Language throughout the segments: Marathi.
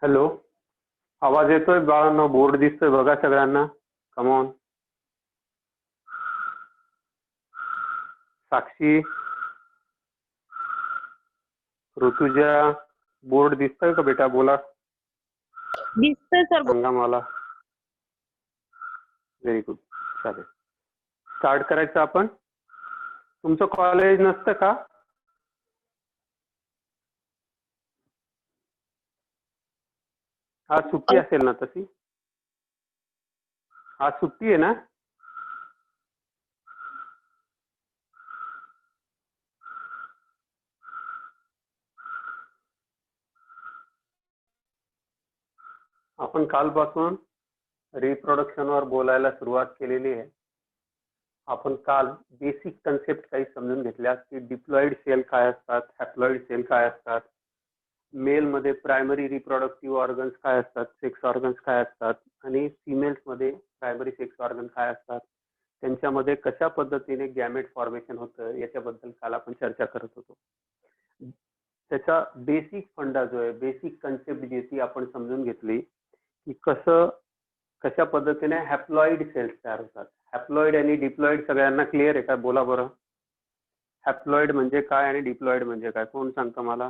हॅलो, आवाज येतोय बाळांनो? बोर्ड दिसतोय बघा सगळ्यांना. कमॉन. साक्षी, ऋतुजा, बोर्ड दिसतोय का बेटा? बोला, दिसतंय सर. सांगा मला. व्हेरी गुड, चालेल. स्टार्ट करायचं आपण. तुमचं कॉलेज नसतं का? आज सुट्टी असेल ना तशी? आज सुट्टी आहे ना? आपण कालपासून रिप्रोडक्शनवर बोलायला सुरुवात केलेली आहे. आपण काल बेसिक कन्सेप्ट काही समजून घेतल्या की डिप्लॉइड सेल काय असतात, हॅप्लॉइड सेल काय असतात, मेलमध्ये प्रायमरी रिप्रोडक्टिव्ह ऑर्गन्स काय असतात, सेक्स ऑर्गन्स काय असतात, आणि फिमेल्समध्ये प्रायमरी सेक्स ऑर्गन काय असतात, त्यांच्यामध्ये कशा पद्धतीने गॅमेट फॉर्मेशन होतं याच्याबद्दल काल आपण चर्चा करत होतो. त्याचा बेसिक फंडा जो आहे, बेसिक कन्सेप्ट जी ती आपण समजून घेतली की कशा पद्धतीने हॅप्लॉइड सेल्स तयार होतात. हॅप्लॉइड आणि डिप्लॉइड सगळ्यांना क्लिअर आहे का? बोला बरं. हॅप्लॉइड म्हणजे काय आणि डिप्लॉइड म्हणजे काय? कोण सांगतं मला?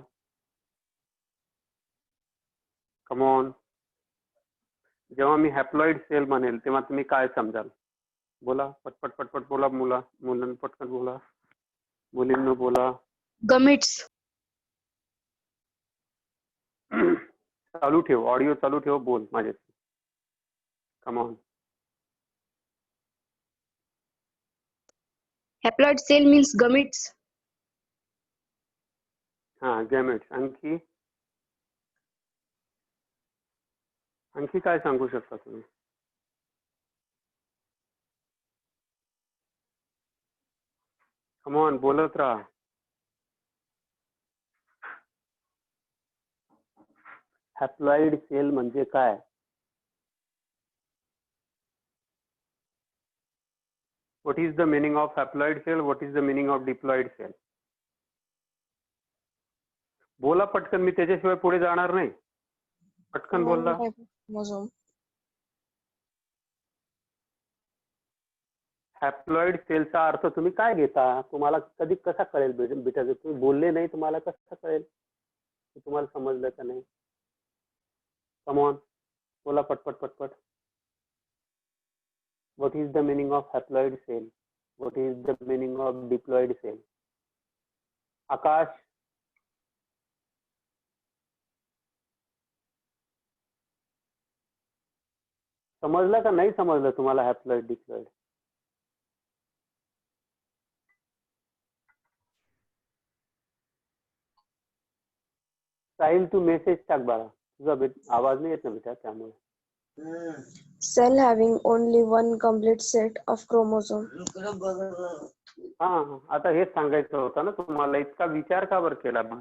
कमॉन. जेव्हा मी हॅप्लॉइड सेल म्हणेल तेव्हा तुम्ही काय समजाल? बोला, पटपट पटपट बोला. मुलांना पटकन बोला, मुलींना बोला. गमिट्स. चालू ठेव, ऑडिओ चालू ठेव, बोल माझ्याशी. Come on. Haploid cell means gametes. हा, गॅमेट्स. आणखी काय सांगू शकता तुम्ही? कमॉन, बोलत राहा. हॅप्लॉइड सेल म्हणजे काय? What is the meaning of haploid cell? What is the meaning of diploid cell? बोला पटकन, मी त्याच्याशिवाय पुढे जाणार नाही. पटकन बोलला. हॅप्लॉइड सेलचा अर्थ तुम्ही काय घेता? तुम्हाला कधी कसा कळेल बेटा? जर तुम्ही बोलले नाही तुम्हाला कसं कळेल की तुम्हाला समजलं का नाही? कमॉन, बोला पटपट पटपट. What is the meaning of haploid cell? What is the meaning of diploid cell? आकाश, समजलं का नाही समजलं तुम्हाला हॅप्लॉइड डिप्लॉइड? साहिल, तू मेसेज टाक बाळा. तुझा आवाज नाही येत ना बेटा, त्यामुळे. Cell having only one complete set of chromosome. हा, आता हेच सांगायचं होतं ना तुम्हाला. इतका विचार का बरं केला मग?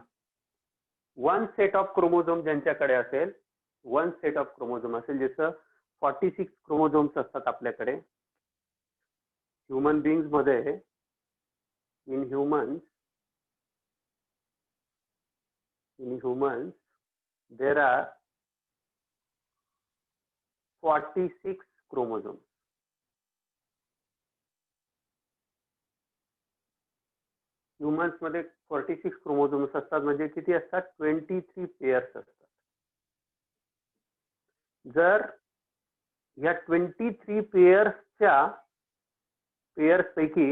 वन सेट ऑफ क्रोमोझोम ज्यांच्याकडे असेल, वन सेट ऑफ क्रोमोझोम असेल, जसं 46 क्रोमोझोम्स असतात आपल्याकडे ह्युमन बिंग्स मध्ये. In humans there are 46 chromosome. Humans मध्ये 46 क्रोमोझोम्स असतात. म्हणजे किती असतात? 23 पेअर्स असतात. जर या 23 पेअर्स पैकी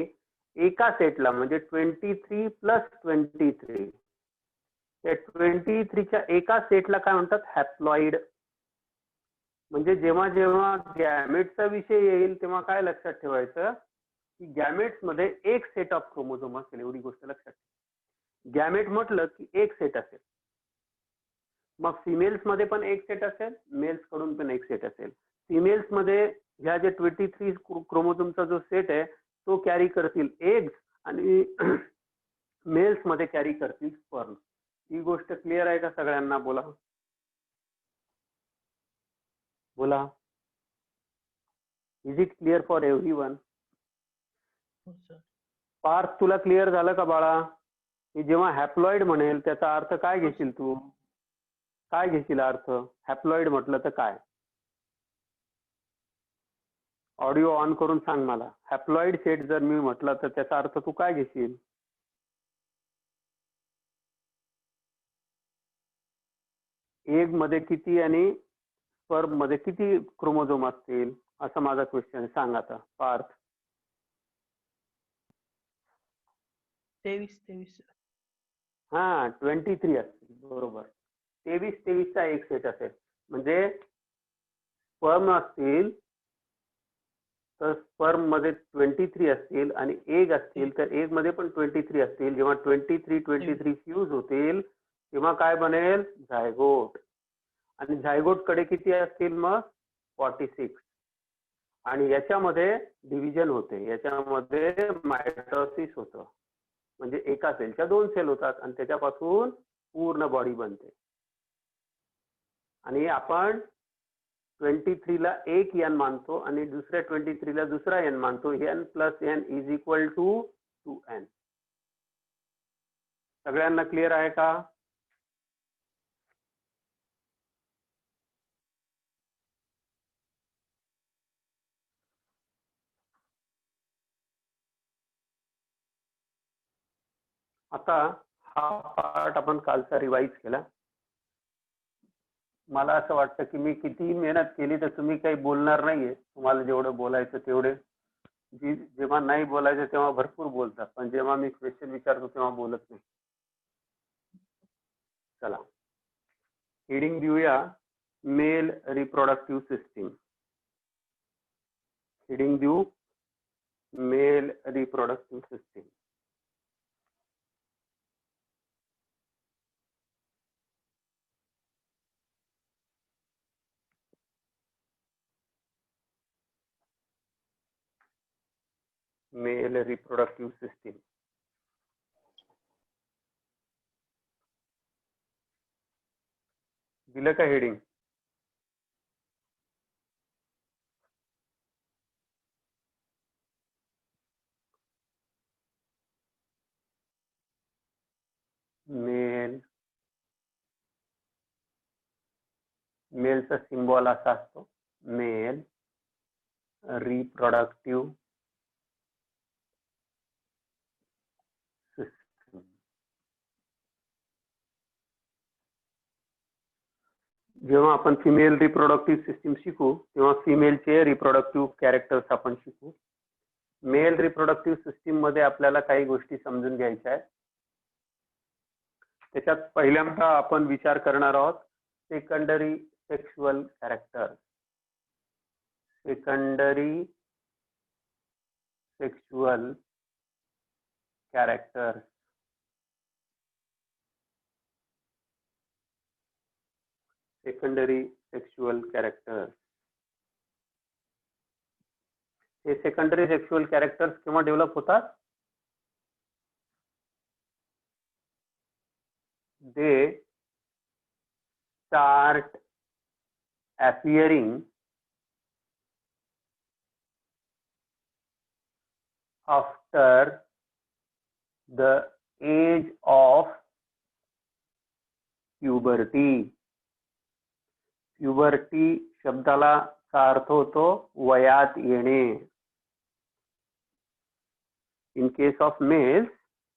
एका सेटला, म्हणजे 23 प्लस 23, त्या 23च्या एका सेटला काय म्हणतात? हॅप्लॉइड. म्हणजे जेव्हा जेव्हा गॅमेटचा विषय येईल तेव्हा काय लक्षात ठेवायचं की गॅमेट्स मध्ये एक सेट ऑफ क्रोमोझोम असेल, एवढी गोष्ट लक्षात ठेवा. गॅमेट म्हटलं की एक सेट असेल. मग फिमेल्स मध्ये पण एक सेट असेल, मेल्स कडून पण एक सेट असेल. फिमेल्स मध्ये ह्या जे 23 क्रोमोझोमचा जो सेट आहे तो कॅरी करतील एग्स, आणि मेल्स मध्ये कॅरी करतील स्पर्म. ही गोष्ट क्लिअर आहे का सगळ्यांना? बोला बोला. Is it clear for everyone? Parth, तुला क्लिअर झालं का बाळा? मी जेव्हा हॅप्लॉइड म्हणेल त्याचा अर्थ काय घेशील तू? काय घेशील अर्थ? हॅप्लॉइड म्हटलं तर काय? ऑडिओ ऑन करून सांग मला. हॅप्लॉइड सेट जर मी म्हटलं तर त्याचा अर्थ तू काय घेशील? एग मध्ये किती आणि स्पर्म मध्ये किती क्रोमोझोम असतील असा माझा क्वेश्चन. सांग आता पार्थ. 23. हा 23 असतील, बरोबर. 23 चा एक सेट असेल. म्हणजे स्पर्म असतील तर स्पर्म मध्ये 23 असतील आणि एग असतील तर एग मध्ये पण 23 असतील. जेव्हा 23 फ्यूज होतील तेव्हा काय बनेल? झायगोट. आणि झायगोट कडे किती असतील मग? 46. आणि याच्यामध्ये डिव्हिजन होते, याच्यामध्ये मायटोसिस होतं. म्हणजे एका सेलच्या 2 सेल होतात आणि त्याच्यापासून पूर्ण बॉडी बनते. आणि आपण 23 ला एक एन मानतो आणि दुसऱ्या 23 ला दुसरा एन मानतो. N plus n is equal to 2n. सगळ्यांना क्लिअर आहे का? आता हा पार्ट आपण कालचा रिवाइज केला. मला असं वाटतं की मी किती मेहनत केली तर तुम्ही काही बोलणार नाहीये. तुम्हाला जेवढं बोलायचं तेवढे. जेव्हा नाही बोलायचं तेव्हा भरपूर बोलतात, पण जेव्हा मी क्वेश्चन विचारतो तेव्हा बोलत नाही. चला हेडिंग देऊया, मेल रिप्रोडक्टिव्ह सिस्टीम. हेडिंग देऊ, male reproductive system. Male reproductive system. दिलं का हेडिंग? मेलचा सिम्बॉल असा असतो, मेल रिप्रोडक्टिव्ह सिस्टीम. जेव्हा आपण फिमेल रिप्रोडक्टिव्ह सिस्टीम शिकू तेव्हा फिमेलचे रिप्रोडक्टिव्ह कॅरेक्टर्स आपण शिकू. मेल रिप्रोडक्टिव्ह सिस्टीम मध्ये आपल्याला काही गोष्टी समजून घ्यायच्या आहेत. त्याच्यात पहिल्यांदा आपण विचार करणार आहोत secondary sexual character. Secondary sexual character. Secondary sexual character. हे सेकंडरी सेक्शुअल कॅरेक्टर्स केव्हा डेव्हलप होतात? They start appearing after the age of puberty. Puberty शब्दाला चा अर्थ होतो वयात येणे. In case of mails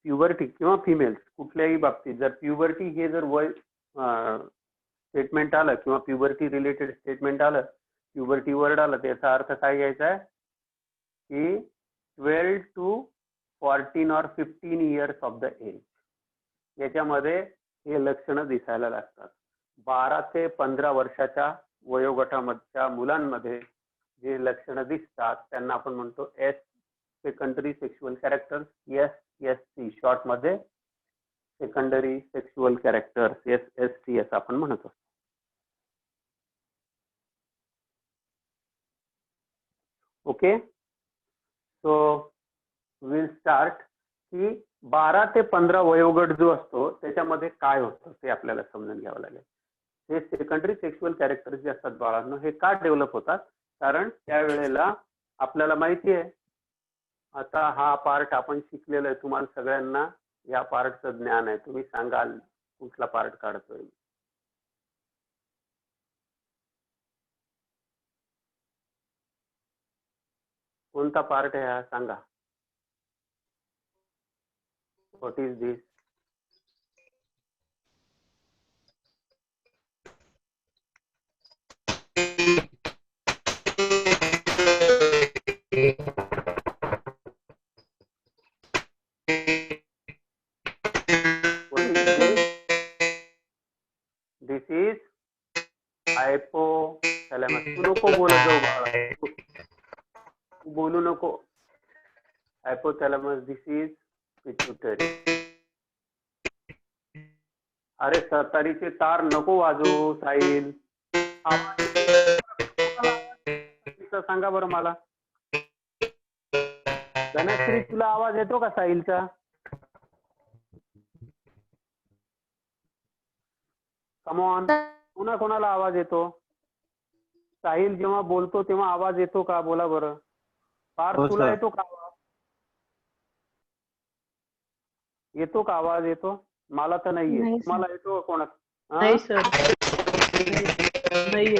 puberty किंवा फिमेल्स कुठल्याही बाबतीत जर प्युबर्टी हे जर वय स्टेटमेंट आलं किंवा प्युबर्टी रिलेटेड स्टेटमेंट आलं, प्युबर्टी वर्ड आलं, त्याचा अर्थ काय घ्यायचा आहे की 12 to 14 or 15 years of the age. याच्यामध्ये हे लक्षणं दिसायला लागतात. 12 ते 15 वर्षाच्या वयोगटामधच्या मुलांमध्ये जे लक्षणं दिसतात त्यांना आपण म्हणतो secondary sexual characters, SSC short मध्ये सेकंडरी सेक्शुअल कॅरेक्टर्स, SSC असं आपण म्हणत असतो. ओके, सो विल स्टार्ट की 12 ते 15 वयोगट जो असतो त्याच्यामध्ये काय होतं ते आपल्याला समजून घ्यावं लागेल. हे सेकंडरी सेक्शुअल कॅरेक्टर्स जे असतात बाळांनो हे का डेव्हलप होतात? कारण त्यावेळेला आपल्याला माहिती आहे, आता हा पार्ट आपण शिकलेला आहे, तुम्हाला सगळ्यांना या पार्टचं ज्ञान आहे. तुम्ही सांगाल कुठला पार्ट काढतोय. कोणता पार्ट आहे हा सांगा. What is this? What is this? This is hypothalamus. तू नको बोलत जाऊ बाळा, तू बोलू नको. Hypothalamus, this is pituitary. अरे सतारीचे तार नको वाजवू साहिल. सांगा बरं मला. धनश्री, तुला आवाज येतो का साहिलचा? कमॉन, कोणाला आवाज येतो? साहिल जेव्हा बोलतो तेव्हा आवाज येतो का? बोला बरं. पार तुला येतो का आवाज? येतो का आवाज? येतो? मला तर नाहीये. मला येतो का कोणा? नाही सर, नाही.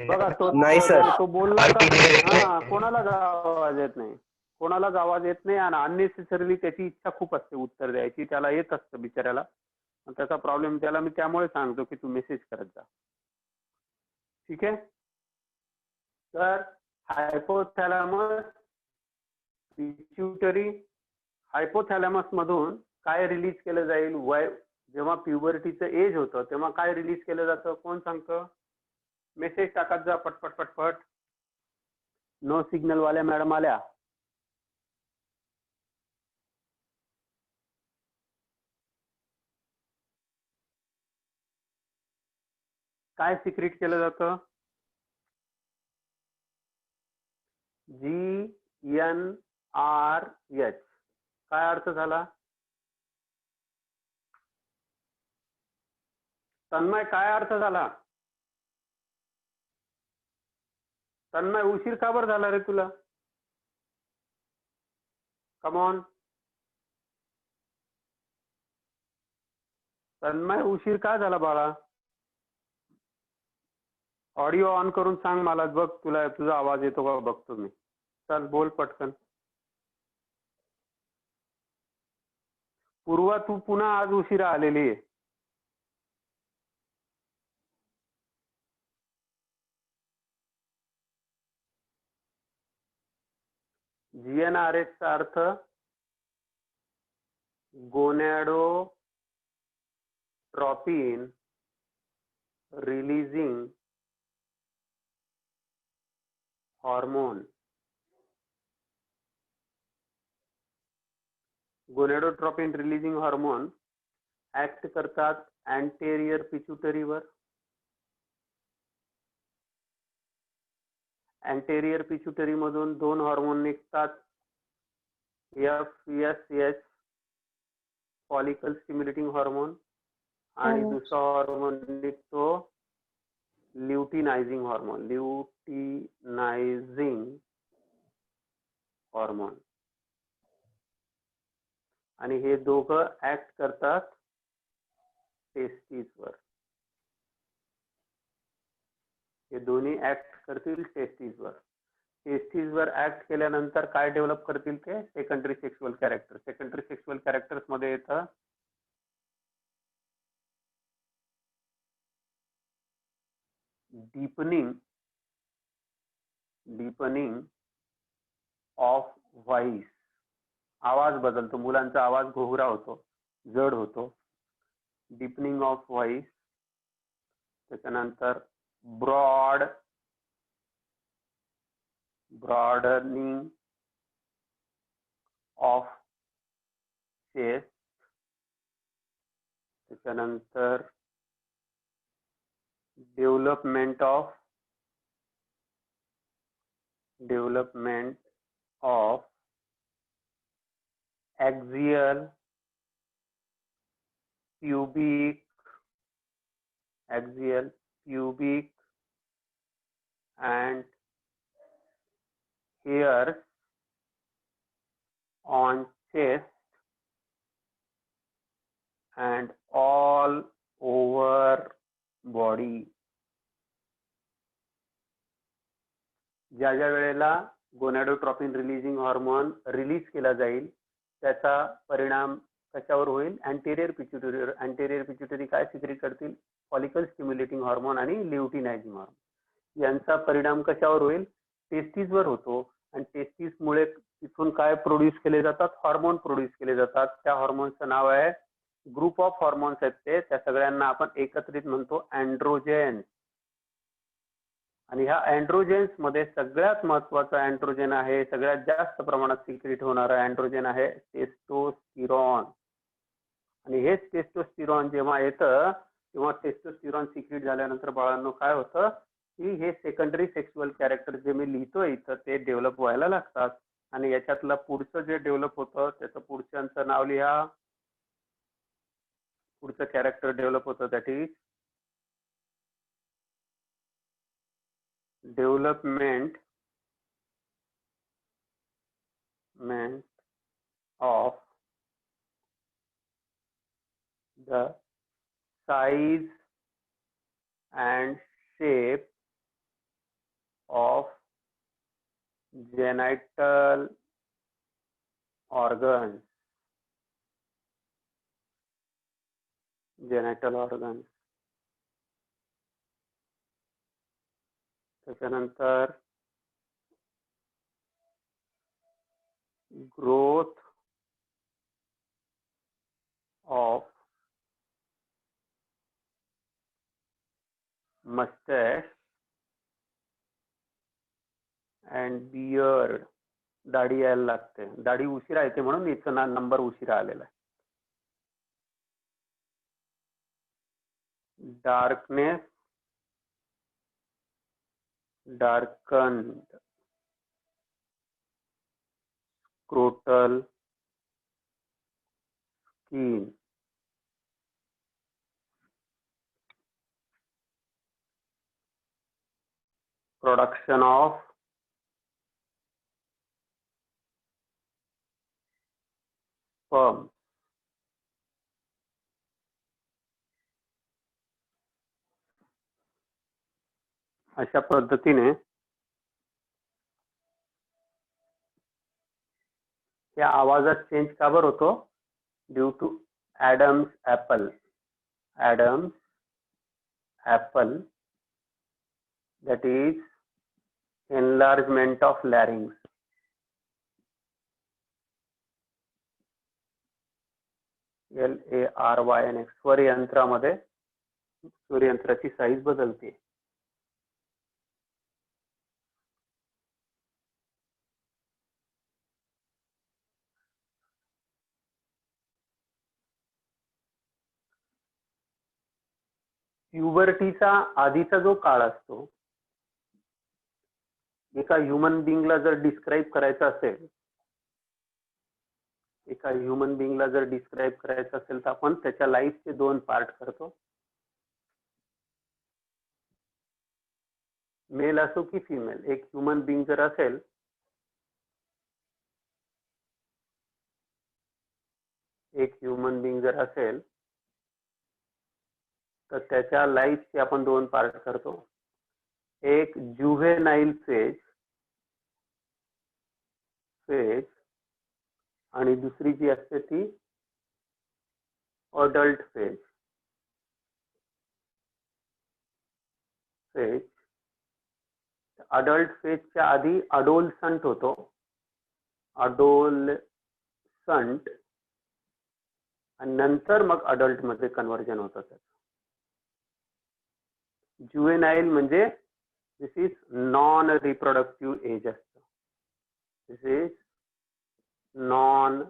बघा तो बोलला का? हा, कोणालाच आवाज येत नाही. कोणालाच आवाज येत नाही आणि अननेसेसरीली त्याची इच्छा खूप असते उत्तर द्यायची. त्याला येत असतं बिचाऱ्याला. त्याचा प्रॉब्लेम त्याला मी त्यामुळे सांगतो की तू मेसेज करत जा. ठीक आहे. तर हायपोथॅलॅमस, पिट्युटरी. हायपोथॅलॅमस मधून काय रिलीज केलं जाईल? जेव्हा प्युबर्टीचं एज होतं तेव्हा काय रिलीज केलं जातं? कोण सांगतं? मेसेज टाकत जा पटपट पटपट. नो सिग्नल वाल्या मॅडम आल्या. काय सिक्रेट केलं जातं? GnRH. काय अर्थ झाला? तन्मय, काय अर्थ झाला? तन्मय, उशीर का बरं झाला रे तुला? कमॉन तन्मय, उशीर का झाला बाळा? ऑडिओ ऑन करून सांग मला. बघ तुझा आवाज येतो का बघतो मी. चल बोल पटकन. पूर्वा, तू पुन्हा आज उशिरा आलेली आहे. GnRH चा अर्थ gonadotropin releasing hormone. Gonadotropin releasing hormone act करतात अँटेरियर पिट्युटरीवर. अँटेरियर पिट्युटरी मधून दोन हॉर्मोन निघतात. FSH, फॉलिकल स्टिम्युलेटिंग हॉर्मोन, आणि दुसरा हॉर्मोन निघतो ल्युटिनायझिंग हॉर्मोन. Luteinizing hormone. आणि हे दोघं ऍक्ट करतात टेस्टिसवर. हे दोन्ही ऍक्ट करतील टेस्टिसवर. टेस्टिसवर ऍक्ट केल्यानंतर काय डेव्हलप करतील ते? Secondary sexual character. Secondary sexual characters मध्ये येतं डीपनिंग ऑफ व्हॉइस. आवाज बदलतो. मुलांचा आवाज घोगरा होतो, जड होतो. Deepening of voice. त्याच्यानंतर ब्रॉडनिंग ऑफ चेस्ट. त्याच्यानंतर development of axial pubic and hairs on chest and all over body. ज्या वेळेला गोनॅडोट्रॉपिन रिलीजिंग हॉर्मोन रिलीज केला जाईल. त्याचा परिणाम कशावर होईल? अँटेरियर पिट्युटरीवर. अँटेरियर पिट्युटरी काय सिक्रेट करतील? फॉलिकल स्टिम्युलेटिंग हॉर्मोन आणि ल्युटिनायझिंग हॉर्मोन. यांचा परिणाम कशावर होईल? टेस्टिसवर होतो. आणि टेस्टिसमुळे तिथून काय प्रोड्यूस केले जातात? हॉर्मोन प्रोड्यूस केले जातात. त्या हॉर्मोनचं नाव आहे, ग्रुप ऑफ हॉर्मोन्स आहेत ते, त्या सगळ्यांना आपण एकत्रित म्हणतो अँड्रोजेन. आणि ह्या अँड्रोजेन्स मध्ये सगळ्यात महत्वाचा अँड्रोजेन आहे, सगळ्यात जास्त प्रमाणात सिक्रेट होणारा अँड्रोजेन आहे टेस्टोस्टिरॉन. आणि हेच टेस्टोस्टिरॉन जेव्हा येतं तेव्हा टेस्टोस्टिरॉन सिक्रेट झाल्यानंतर बाळांनो काय होतं की हे सेकंडरी सेक्शुअल कॅरेक्टर जे मी लिहितोय इथं ते डेव्हलप व्हायला लागतात. आणि याच्यातलं पुढचं जे डेव्हलप होतं त्याचं पुढच्यांचं नाव लिहा. पुढचं कॅरेक्टर डेव्हलप होतं that is development of the size and shape of genital organs. त्याच्यानंतर growth of mustache and beard. दाढी यायला लागते. दाढी उशिरा येते म्हणून याचा नंबर उशिरा आलेला आहे. darkened scrotal skin. Production of sperm. अशा पद्धतीने या आवाजात चेंज का बरं होतो? Due to Adam's apple. that is enlargement of larynx. LARYNX. स्वरयंत्रामध्ये स्वरयंत्राची साईज बदलते. प्युबर्टीचा आधीचा जो काळ असतो, एका ह्युमन बिंगला जर डिस्क्राईब करायचं असेल तर आपण त्याच्या लाईफचे 2 पार्ट करतो. मेल असो की फिमेल, एक ह्युमन बिंग जर असेल तर त्याच्या लाईफचे आपण 2 पार्ट करतो. एक जुव्हेनाईल फेज आणि दुसरी जी असते ती अडल्ट फेज. अडल्ट फेजच्या आधी अडोलसंट होतो. आणि नंतर मग अडल्ट मध्ये कन्व्हर्जन होतं त्याचं. जुव्हेनाईल म्हणजे दिस इज नॉन रिप्रोडक्टिव्ह एज असतं. दिस इज नॉन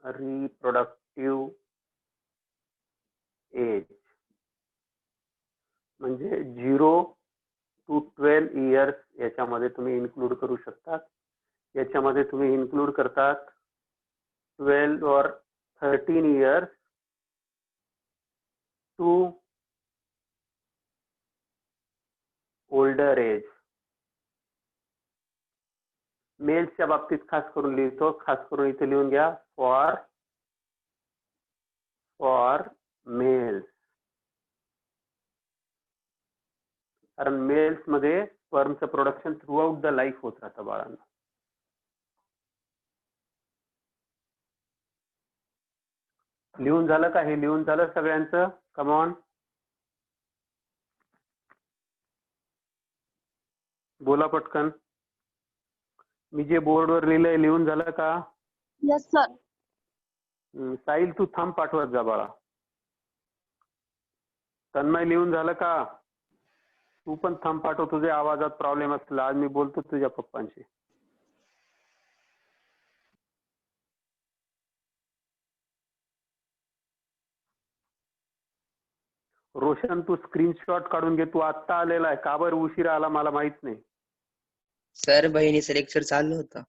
रिप्रोडक्टिव्ह एज म्हणजे 0 to 12 इयर्स याच्यामध्ये तुम्ही इन्क्लूड करू शकतात. याच्यामध्ये तुम्ही इन्क्लूड करतात 12 or 13 years to older age. मेल्सच्या बाबतीत खास करून लिहितो, खास करून इथे लिहून घ्या फॉर मेल्स. कारण मेल्स मध्ये स्पर्मचं production throughout the life होत राहतं बाळांना. लिहून झालं का? हे लिहून झालं सगळ्यांचं? कम ऑन, बोला पटकन. मी जे बोर्डवर लिहिलंय लिहून झालं का? Yes, sir. साहिल तू थांब, पाठवत जा बाळा. तन्मय लिहून झालं का? तू पण थांब, पाठव. तुझ्या आवाजात प्रॉब्लेम असला, आज मी बोलतो तुझ्या पप्पांशी. रोशन तू स्क्रीनशॉट काढून घे. तू आत्ता आलेला आहे, का बरं उशिरा आला मला माहित नाही. सर बहिणीचं लेक्चर चालू होतं.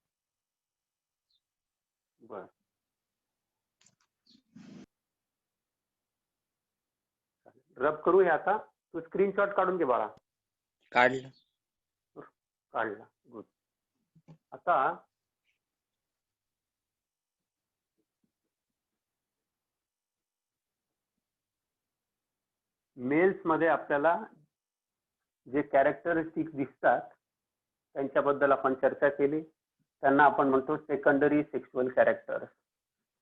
बर, रब करू हे आता. तू स्क्रीनशॉट काढून घे बाळा. काढलं. काढला, गुड. आता मेल्स मध्ये आपल्याला जे कॅरेक्टरिस्टिक्स दिसतात त्यांच्याबद्दल आपण चर्चा केली. त्यांना आपण म्हणतो secondary sexual characters.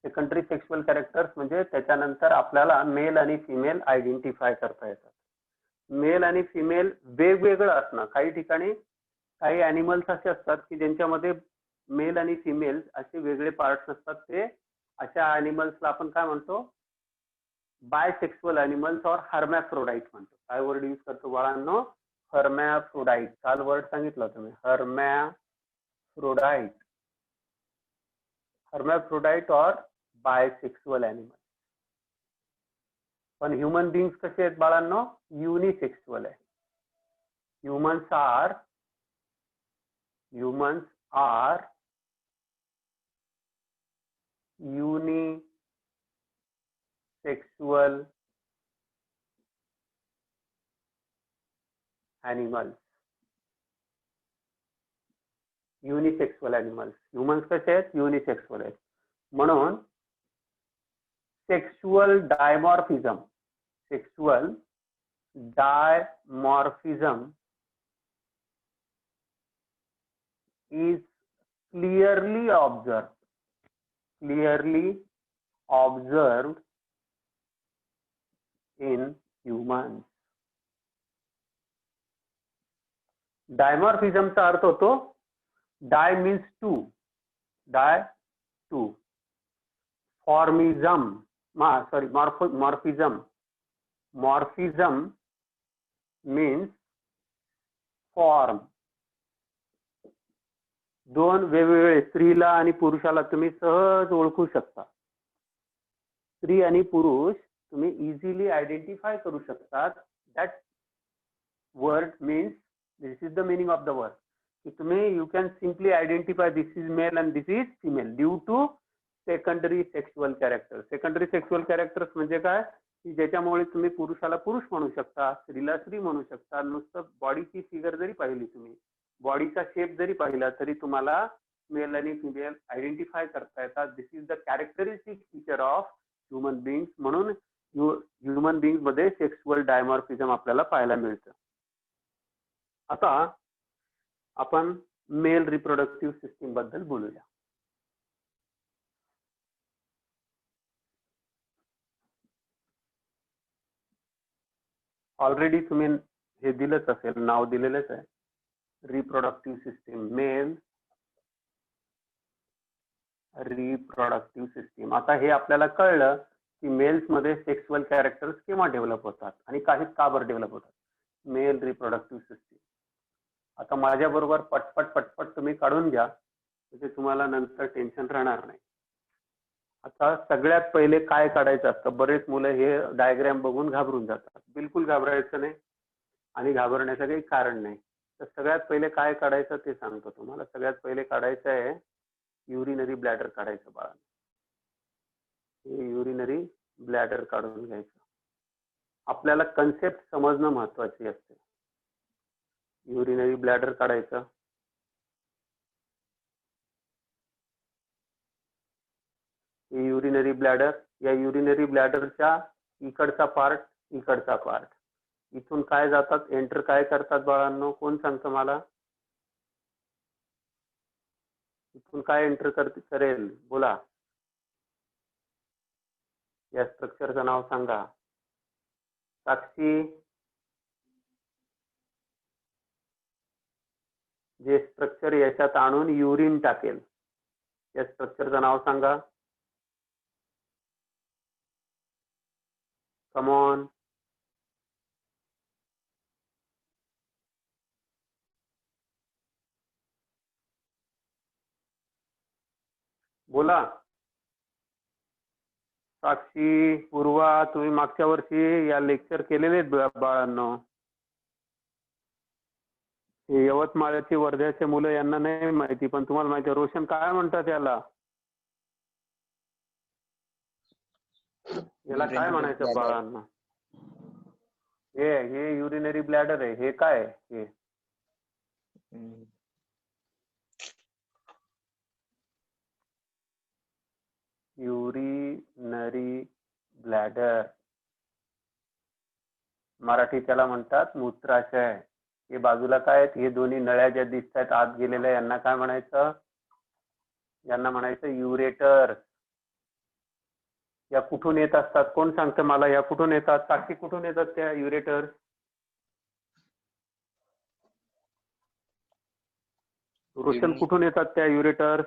Secondary sexual characters म्हणजे त्याच्यानंतर आपल्याला मेल आणि फिमेल आयडेंटिफाय करता येतात. मेल आणि फिमेल वेगवेगळं असणं. काही ठिकाणी काही ॲनिमल्स असे असतात की ज्यांच्यामध्ये मेल आणि फिमेल असे वेगळे पार्ट्स असतात. ते अशा ॲनिमल्सला आपण काय म्हणतो? बायसेक्सुअल ॲनिमल्स और हर्मॅफ्रोडाईट म्हणतो. काय वर्ड यूज करतो बाळांनो? हर्मॅफ्रोडाईट. काल वर्ड सांगितलं होतं मी, हर्मॅफ्रोडाईट. हर्मॅफ्रोडाईट और बायसेक्सुअल ॲनिमल. पण ह्युमन बिंग्स कसे आहेत बाळांनो? युनिसेक्सुअल आहे. Humans are unisexual animals. Unisexual animals. Humans कसे आहेत? युनिसेक्सुअल आहेत. म्हणून sexual dimorphism is clearly observed in humans. डायमॉर्फिझमचा अर्थ होतो, di means two, formism, morphism means form. दोन वेगवेगळे, स्त्रीला आणि पुरुषाला तुम्ही सहज ओळखू शकता. स्त्री आणि पुरुष तुम्ही इझिली आयडेंटिफाय करू शकतात. That word means, this is the meaning of the word, की तुम्ही you can simply identify this is male and this is female due to secondary sexual characters. secondary sexual characters म्हणजे काय? की ज्याच्यामुळे तुम्ही पुरुषाला पुरुष म्हणू शकता, स्त्रीला स्त्री म्हणू शकता. नुसतं बॉडीची फिगर जरी पाहिली, तुम्ही बॉडीचा शेप जरी पाहिला, तरी तुम्हाला मेल आणि फिमेल आयडेंटिफाय करता येतात. This is the characteristic feature of human beings. म्हणून ह्युमन बिंग्स मध्ये सेक्शुअल डायमॉर्फिझम आपल्याला पाहायला मिळतं. आता आपण मेल रिप्रोडक्टिव्ह सिस्टीम बद्दल बोलूया. ऑलरेडी तुम्ही हे दिलंच असेल, नाव दिलेलंच आहे, reproductive system, male reproductive system. आता हे आपल्याला कळलं की मेल्स मध्ये सेक्शुअल कॅरेक्टर्स केव्हा डेव्हलप होतात आणि काही का बरं डेव्हलप होतात. Male reproductive system. आता माझ्या बरोबर पटपट तुम्ही काढून घ्या, म्हणजे तुम्हाला नंतर टेन्शन राहणार नाही. आता सगळ्यात पहिले काय काढायचं असतं? बरेच मुलं हे डायग्राम बघून घाबरून जातात. बिलकुल घाबरायचं नाही आणि घाबरण्याचं काही कारण नाही. तर सगळ्यात पहिले काय काढायचं ते सांगतो तुम्हाला. सगळ्यात पहिले काढायचं आहे युरिनरी ब्लॅडर काढायचं बाळा. हे युरिनरी ब्लॅडर काढून घ्यायचं. आपल्याला कन्सेप्ट समजणं महत्वाची असते. युरिनरी ब्लॅडर काढायचं. युरिनरी ब्लॅडर, या युरिनरी ब्लॅडरच्या इकडचा पार्ट, इकडचा पार्ट, इथून काय जातात, एंटर काय करतात बाळांनो? कोण सांगतं मला? इथून काय एंटर करेल? बोला. या स्ट्रक्चरचं नाव सांगा. साक्षी, जे स्ट्रक्चर याच्यात आणून युरिन टाकेल या स्ट्रक्चरचं नाव सांगा. Come on. बोला. साक्षी, पूर्वा, तुम्ही मागच्या वर्षी या लेक्चर केलेले आहेत बाळांनो. हे यवतमाळचे वर्ध्याचे मुलं यांना नाही माहिती, पण तुम्हाला माहिती आहे. रोशन काय म्हणतात याला? याला काय म्हणायचं बाळांना? हे युरिनरी ब्लॅडर आहे. हे काय आहे? हे युरिनरी ब्लॅडर, मराठी त्याला म्हणतात मूत्राशय. हे बाजूला काय आहेत? हे दोन्ही नळ्या ज्या दिसत आहेत आत गेलेल्या, यांना काय म्हणायचं? यांना म्हणायचं युरेटर. या कुठून येत असतात? कोण सांगतं मला? या कुठून येतात? साक्षी, कुठून येतात त्या युरेटर? रोशन, कुठून येतात त्या युरेटर?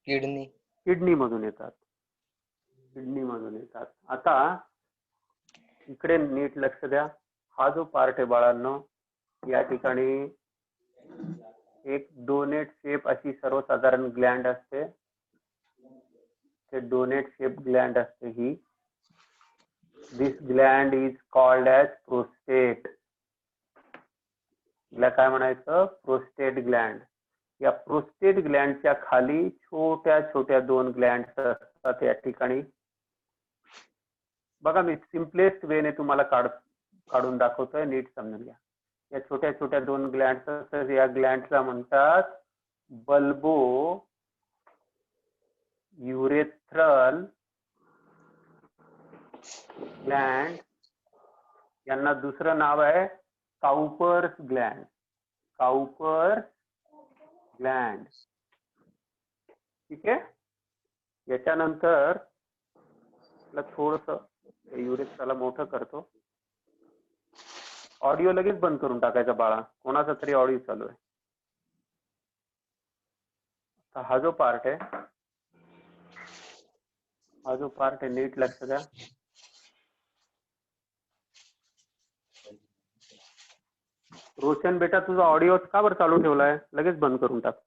किडनी. किडनी मधून येतात. किडनी मधून येतात. आता इकडे नीट लक्ष द्या. हा जो पार्ट आहे बाळांनो, या ठिकाणी एक डोनेट शेप अशी सर्वसाधारण ग्लँड असते. ते डोनेट शेप ग्लँड असते ही. This gland is called as prostate. हिला काय म्हणायचं? Prostate gland. या प्रोस्टेट ग्लँडच्या खाली छोट्या छोट्या दोन ग्लँड्स असतात या ठिकाणी. बघा, मी सिम्पलेस्ट वेने तुम्हाला काढून दाखवतोय, नीट समजून घ्या. या छोट्या छोट्या दोन ग्लँड्स असतात. या ग्लँड्सला म्हणतात बल्बो युरेथ्रल ग्लँड. यांना दुसरं नाव आहे काउपर्स ग्लँड. Cowper's Gland. ठीक आहे. याच्यानंतर थोडस युरेथ्राला मोठं करतो. ऑडिओ लगेच बंद करून टाकायचा बाळा, कोणाचा तरी ऑडिओ चालू आहे. हा जो पार्ट आहे, हा जो पार्ट आहे, नीट लक्ष द्या. रोशन बेटा, तुझा ऑडिओ का बरं चालू ठेवलाय? लगेच बंद करून टाक.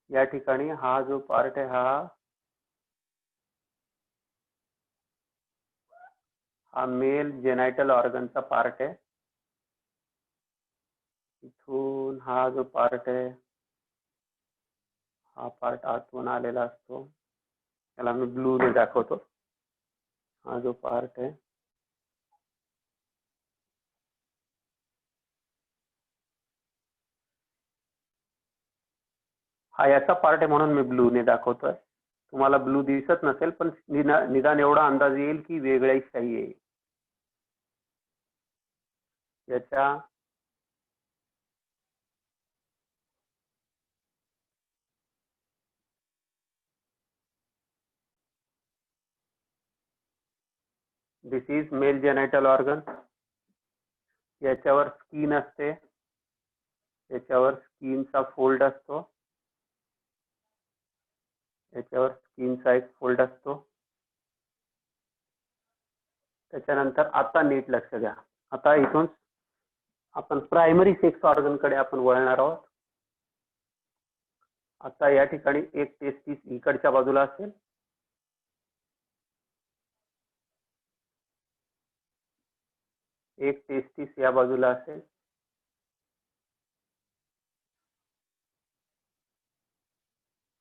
या ठिकाणी हा जो पार्ट आहे, हा मेल जेनायटल ऑर्गनचा पार्ट आहे. इथून हा जो पार्ट आहे, हा पार्ट आतून आलेला असतो. त्याला मी ब्लू ने दाखवतो. हा जो पार्ट आहे, हा याचा पार्ट आहे म्हणून मी ब्लू ने दाखवतोय. तुम्हाला ब्लू दिसत नसेल, पण निदान एवढा अंदाज येईल की वेगळी शाही आहे. याच्या दिस इज मेल जेनायटल ऑर्गन. याच्यावर स्किन असते. याच्यावर स्किनचा फोल्ड असतो. याच्यावर स्किनचा एक फोल्ड असतो. त्याच्यानंतर आता नीट लक्ष द्या. आता इथून आपण प्रायमरी सेक्स ऑर्गन कडे आपण वळणार आहोत. आता या ठिकाणी एक टेस्टिस इकडच्या बाजूला असेल. एक टेस्टिस या बाजूला असेल.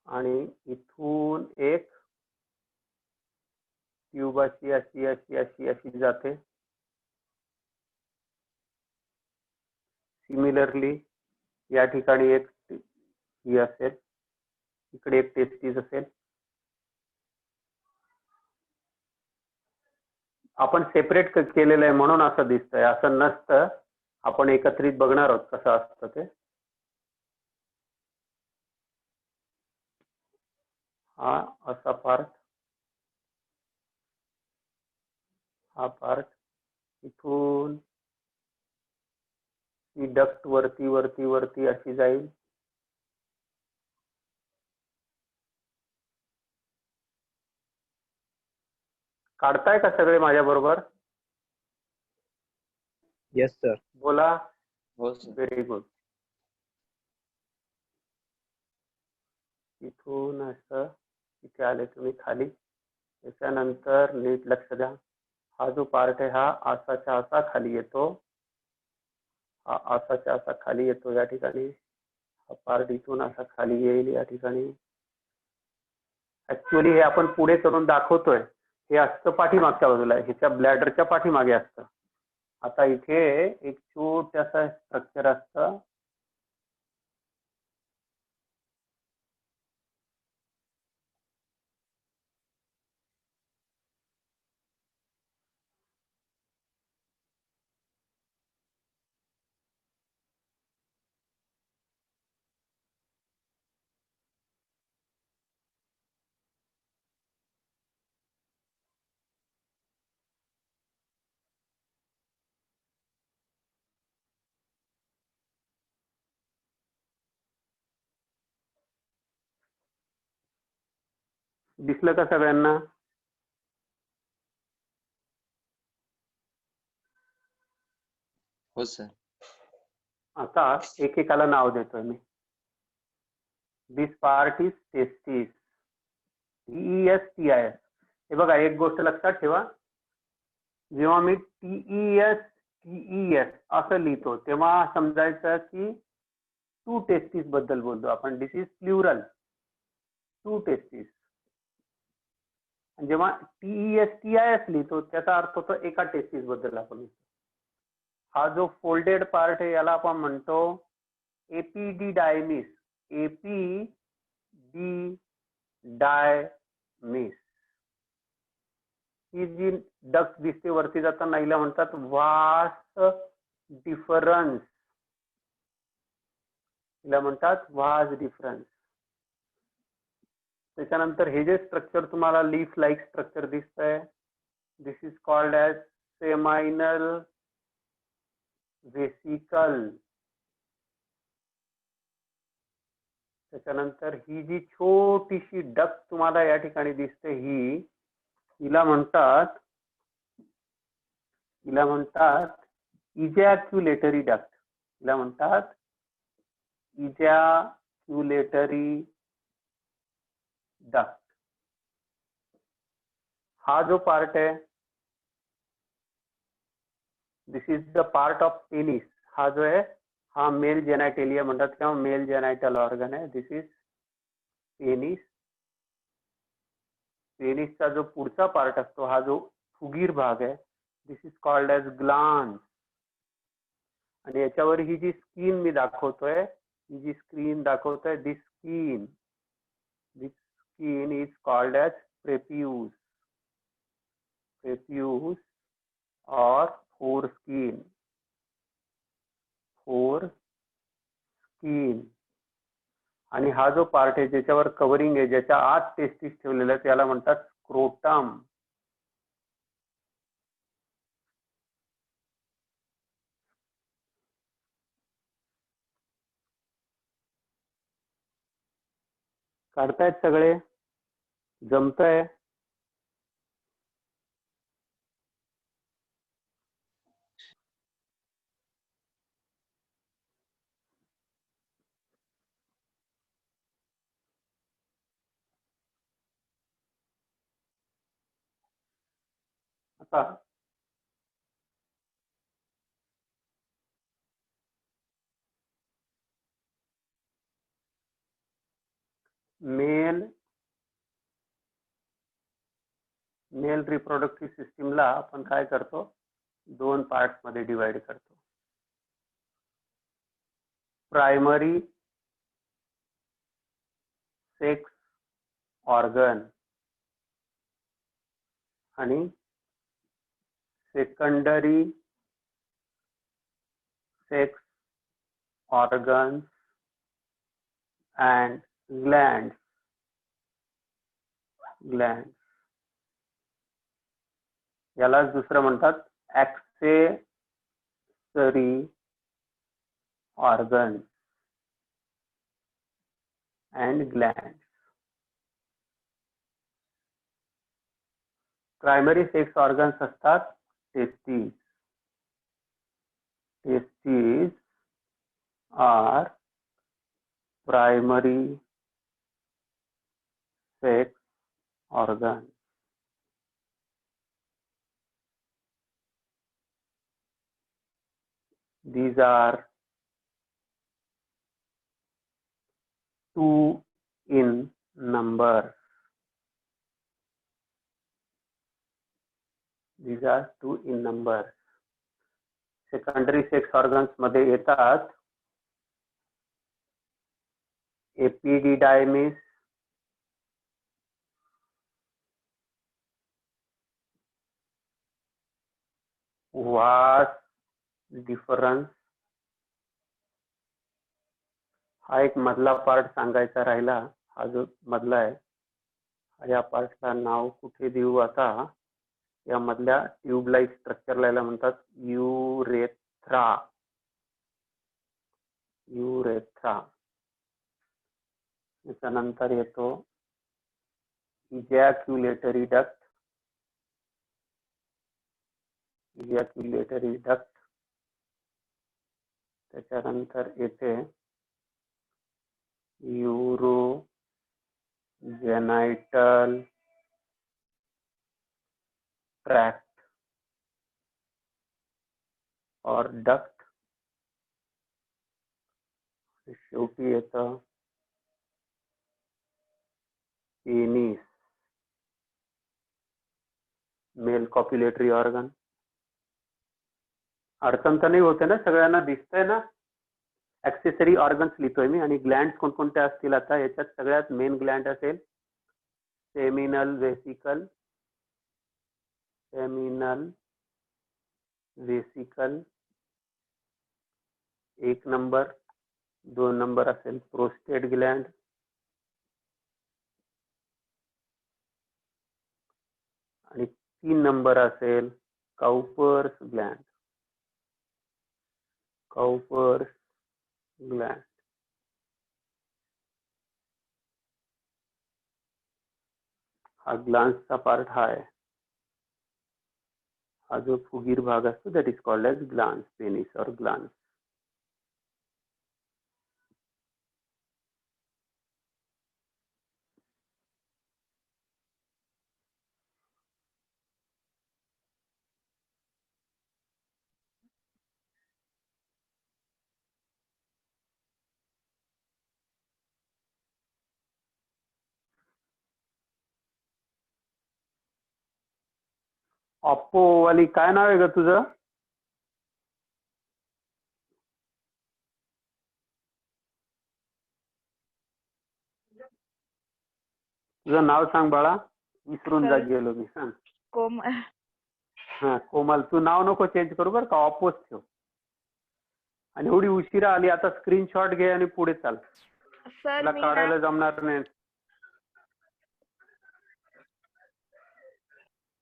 आणि इथून एक ट्यूब अशी अशी अशी अशी अशी जाते. सिमिलरली या ठिकाणी एक ही असेल. इकडे एक टेस्टिस असेल. आपण सेपरेट केलेलं आहे म्हणून असं दिसतंय, असं नसतं. आपण एकत्रित बघणार आहोत कसं असतं ते. हा असा पार्ट, हा पार्ट इथून ही डक्ट वरती वरती वरती अशी जाईल. काढताय का सगळे माझ्या बरोबर? Yes sir. बोला. हो सर. Very good. इथून असं इथे आले तुम्ही खाली. त्याच्यानंतर नीट लक्ष द्या, हा जो पार्ट आहे हा असाच्या असा खाली येतो, हा असाच्या असा खाली येतो या ठिकाणी. हा पार्ट इथून असा खाली येईल या ठिकाणी. ऍक्च्युअली हे आपण पुढे करून दाखवतोय, हे असतं पाठीमागच्या बाजूला, ह्याच्या ब्लॅडरच्या पाठीमागे असतं. आता इथे एक छोटंसं स्ट्रक्चर असतं, दिसलं का सगळ्यांना? हो सर. आता एकेकाला नाव देतोय मी. दिस पार्ट इज टेस्टिस, TESTIS. हे बघा, एक गोष्ट लक्षात ठेवा, जेव्हा मी TES असं लिहितो तेव्हा समजायचं की टू टेस्टिस बद्दल बोलतो आपण. दिस इज प्लुरल, टू टेस्टिस. जेव्हा TESTIS लिहितो त्याचा अर्थ होतो एका टेस्टिस बद्दल आपण लिहितो. हा जो फोल्डेड पार्ट आहे याला आपण म्हणतो एपिडिडायमिस, एपिडिडायमिस. ही जी डक्ट दिसते वरती जाताना हिला म्हणतात वास डिफरन्स, हिला म्हणतात वास डिफरन्स. त्याच्यानंतर हे जे स्ट्रक्चर तुम्हाला लीफ लाईक स्ट्रक्चर दिसतंय, दिस इज कॉल्ड ॲज सेमाइनल व्हेसिकल. त्याच्यानंतर ही जी छोटीशी डक्ट तुम्हाला या ठिकाणी दिसते हिला म्हणतात इजॅक्युलेटरी डक्ट. हिला म्हणतात इजॅक्युलेटरी डक्ट. हा जो पार्ट आहे, this is the part of penis. हा जो आहे हा मेल जेनायटेलिया म्हणतात किंवा मेल जेनायटल ऑर्गन आहे. This is penis. पेनिसचा जो पुढचा पार्ट असतो, हा जो फुगीर भाग आहे, this is called as glance. आणि याच्यावर ही जी स्किन मी दाखवतोय, दिस स्किन इज कॉल्ड ॲज प्रेप्यूस और फोरस्किन. आणि हा जो पार्ट आहे ज्याच्यावर कव्हरिंग आहे, ज्याच्या आत टेस्टिस ठेवलेलं आहे, त्याला म्हणतात स्क्रोटम. काढतायत सगळे? जमतंय? आता मेल रिप्रोडक्टिव्ह सिस्टीमला आपण काय करतो, दोन पार्ट्स मध्ये डिवाइड करतो. प्रायमरी सेक्स ऑर्गन आणि secondary sex organs and glands. Gland. यालाच दुसरं म्हणतात accessory organ and gland. Primary sex organs असतात testes. Testes are primary sex organ. These are 2 in number. These are 2 in number. Secondary sex organs मध्ये येतात एपिडिडायमिस, वास डिफरन्स. हा एक मधला पार्ट सांगायचा राहिला. हा जो मधला आहे या पार्टला नाव कुठे देऊ आता? या मधल्या ट्यूब लाईक स्ट्रक्चरला याला म्हणतात युरेथ्रा. युरेथ्रा. त्याच्यानंतर येतो इजॅक्युलेटरी डक्ट. Ejaculatory duct. त्याच्यानंतर येते युरोजेनाइटल ट्रॅक्ट और डक्ट. शेवटी येतं पेनिस, मेल कॉप्युलेटरी ऑर्गन. अडचण तर नाही होते ना? सगळ्यांना दिसतंय ना? ऍक्सेसरी ऑर्गन्स लिहितोय मी. आणि ग्लँड कोणकोणते असतील आता? याच्यात सगळ्यात मेन ग्लँड असेल seminal vesicle. Seminal vesicle 1 number. 2 number असेल प्रोस्टेट ग्लँड. आणि 3 नंबर असेल काउपर्स ग्लँड. Cowper's Gland. हा ग्लान्सचा पार्ट हा आहे. हा जो फुगीर भाग असतो that is called as glans, penis और ग्लान्स. ऑप्पो वाली काय नाव आहे ग तुझं? तुझं नाव सांग बाळा. विसरून जा गेलो मी. सांग. कोमल. हा कोमल. तू नाव नको चेंज करू बरं का. ऑप्पोच ठेव. आणि एवढी उशिरा आली. आता स्क्रीनशॉट घे आणि पुढे चाल. सर तुला मी काढायला जमणार नाही.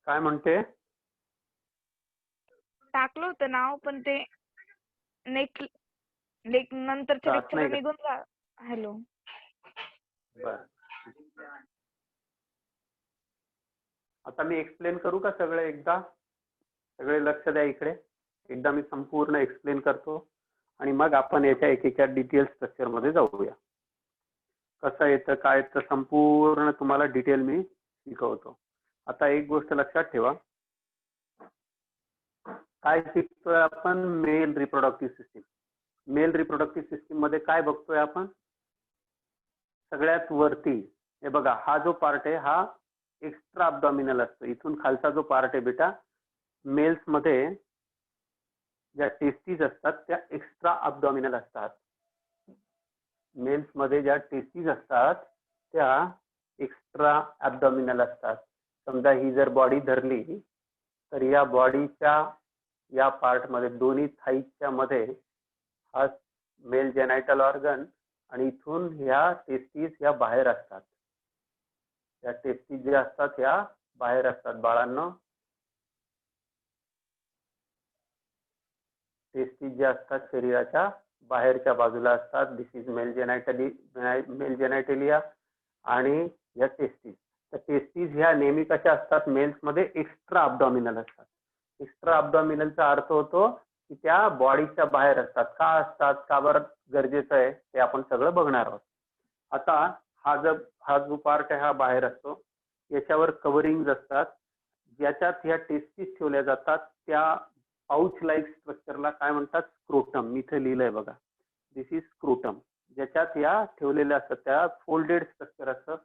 काय म्हणते? टाकलं होतं नाव पण ते नंतरच्या जात नाही लेक्चरला का? निघून जा. हॅलो. बरं. आता मी एक्सप्लेन करू का सगळे एकदा? सगळे लक्ष द्या इकडे. एकदा मी संपूर्ण एक्सप्लेन करतो आणि मग आपण याच्या एकेका डिटेल स्ट्रक्चर मध्ये जाऊया. कसं येतं काय येतं संपूर्ण तुम्हाला डिटेल मी शिकवतो. आता एक गोष्ट लक्षात ठेवा. काय शिकतोय आपण? Male reproductive system. Male reproductive system मध्ये काय बघतोय आपण? सगळ्यात वरती हे बघा, हा जो पार्ट आहे हा एक्स्ट्रा अब्डॉमिनल असतो. इथून खालचा जो पार्ट आहे बेटा, मेल्स मध्ये ज्या टेस्टीज असतात त्या एक्स्ट्रा अब्डॉमिनल असतात. मेल्स मध्ये ज्या टेस्टीज असतात त्या एक्स्ट्रा अब्डॉमिनल असतात. समजा ही जर बॉडी धरली तर या बॉडीच्या या पार्ट मध्ये दोन्ही थाईच्या मध्ये हा मेल जेनायटल ऑर्गन आणि इथून ह्या टेस्टीज ह्या बाहेर असतात. या टेस्टीज ज्या असतात ह्या बाहेर असतात बाळांनो. टेस्टीज ज्या असतात शरीराच्या बाहेरच्या बाजूला असतात. दिस इज मेल जेनायटेलिया आणि या टेस्टीज. तर टेस्टीज ह्या नेहमी कशा असतात मेल्स मध्ये एक्स्ट्रा अब्डॉमिनल असतात. एक्स्ट्रा अब्डॉमिनलचा अर्थ होतो की त्या बॉडीच्या बाहेर असतात. का असतात, का बरं गरजेचं आहे ते आपण सगळं बघणार आहोत. आता हा जो पार्ट आहे हा बाहेर असतो. याच्यावर कव्हरिंग असतात ज्याच्यात ह्या टेस्टीज ठेवल्या जातात. त्या पाऊच लाईक स्ट्रक्चरला काय म्हणतात, स्क्रोटम. मी इथे लिहिलंय बघा, दिस इज स्क्रोटम. ज्याच्यात या ठेवलेल्या असतात त्या फोल्डेड स्ट्रक्चर असतं,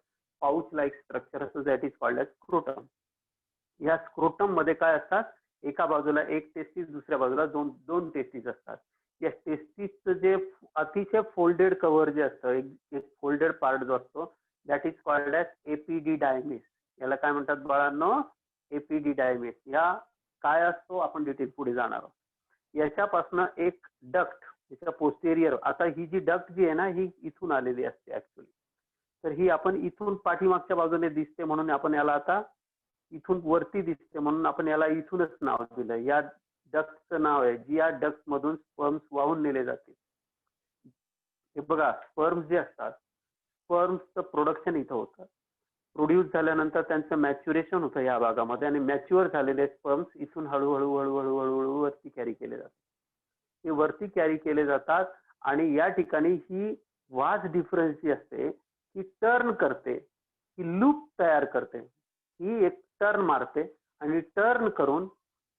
पाऊच लाईक स्ट्रक्चर असतं, that is called as scrotum. या स्क्रोटम मध्ये काय असतात, एका बाजूला एक टेस्टीज, दुसऱ्या बाजूला दोन टेस्टीज असतात. या टेस्टीजचं जे अतिशय फोल्डेड कव्हर जे असतं, एक फोल्डेड पार्ट जो असतो, दॅट इज कॉल्ड एज एपिडिडायमिस. याला काय म्हणतात बाळांनो, एपिडिडायमिस. या काय असतो आपण डिटेल पुढे जाणार आहोत. याच्यापासून एक डक्ट, याच्या पोस्टेरियर, आता ही जी डक्ट जी आहे ना ही इथून आलेली असते ऍक्च्युअली. तर ही आपण इथून पाठीमागच्या बाजूने दिसते म्हणून आपण याला आता इथून वरती दिसते म्हणून आपण याला इथूनच नाव दिलं. या डक्टचं नाव आहे, जी या डक्ट मधून स्पर्म्स वाहून नेले जाते. हे बघा, स्पर्म्स जे असतात, स्पर्म्सचं प्रोडक्शन इथं होतं. प्रोड्यूस झाल्यानंतर त्यांचं मॅच्युरेशन होतं या भागामध्ये आणि मॅच्युअर झालेले स्पर्म्स इथून हळूहळू हळूहळू हळूहळू वरती कॅरी केले जातात. हे वरती कॅरी केले जातात आणि या ठिकाणी ही वाज डिफरन्स जी असते ही टर्न करते, ही लूप तयार करते. ही एक टर्न मारते आणि टर्न करून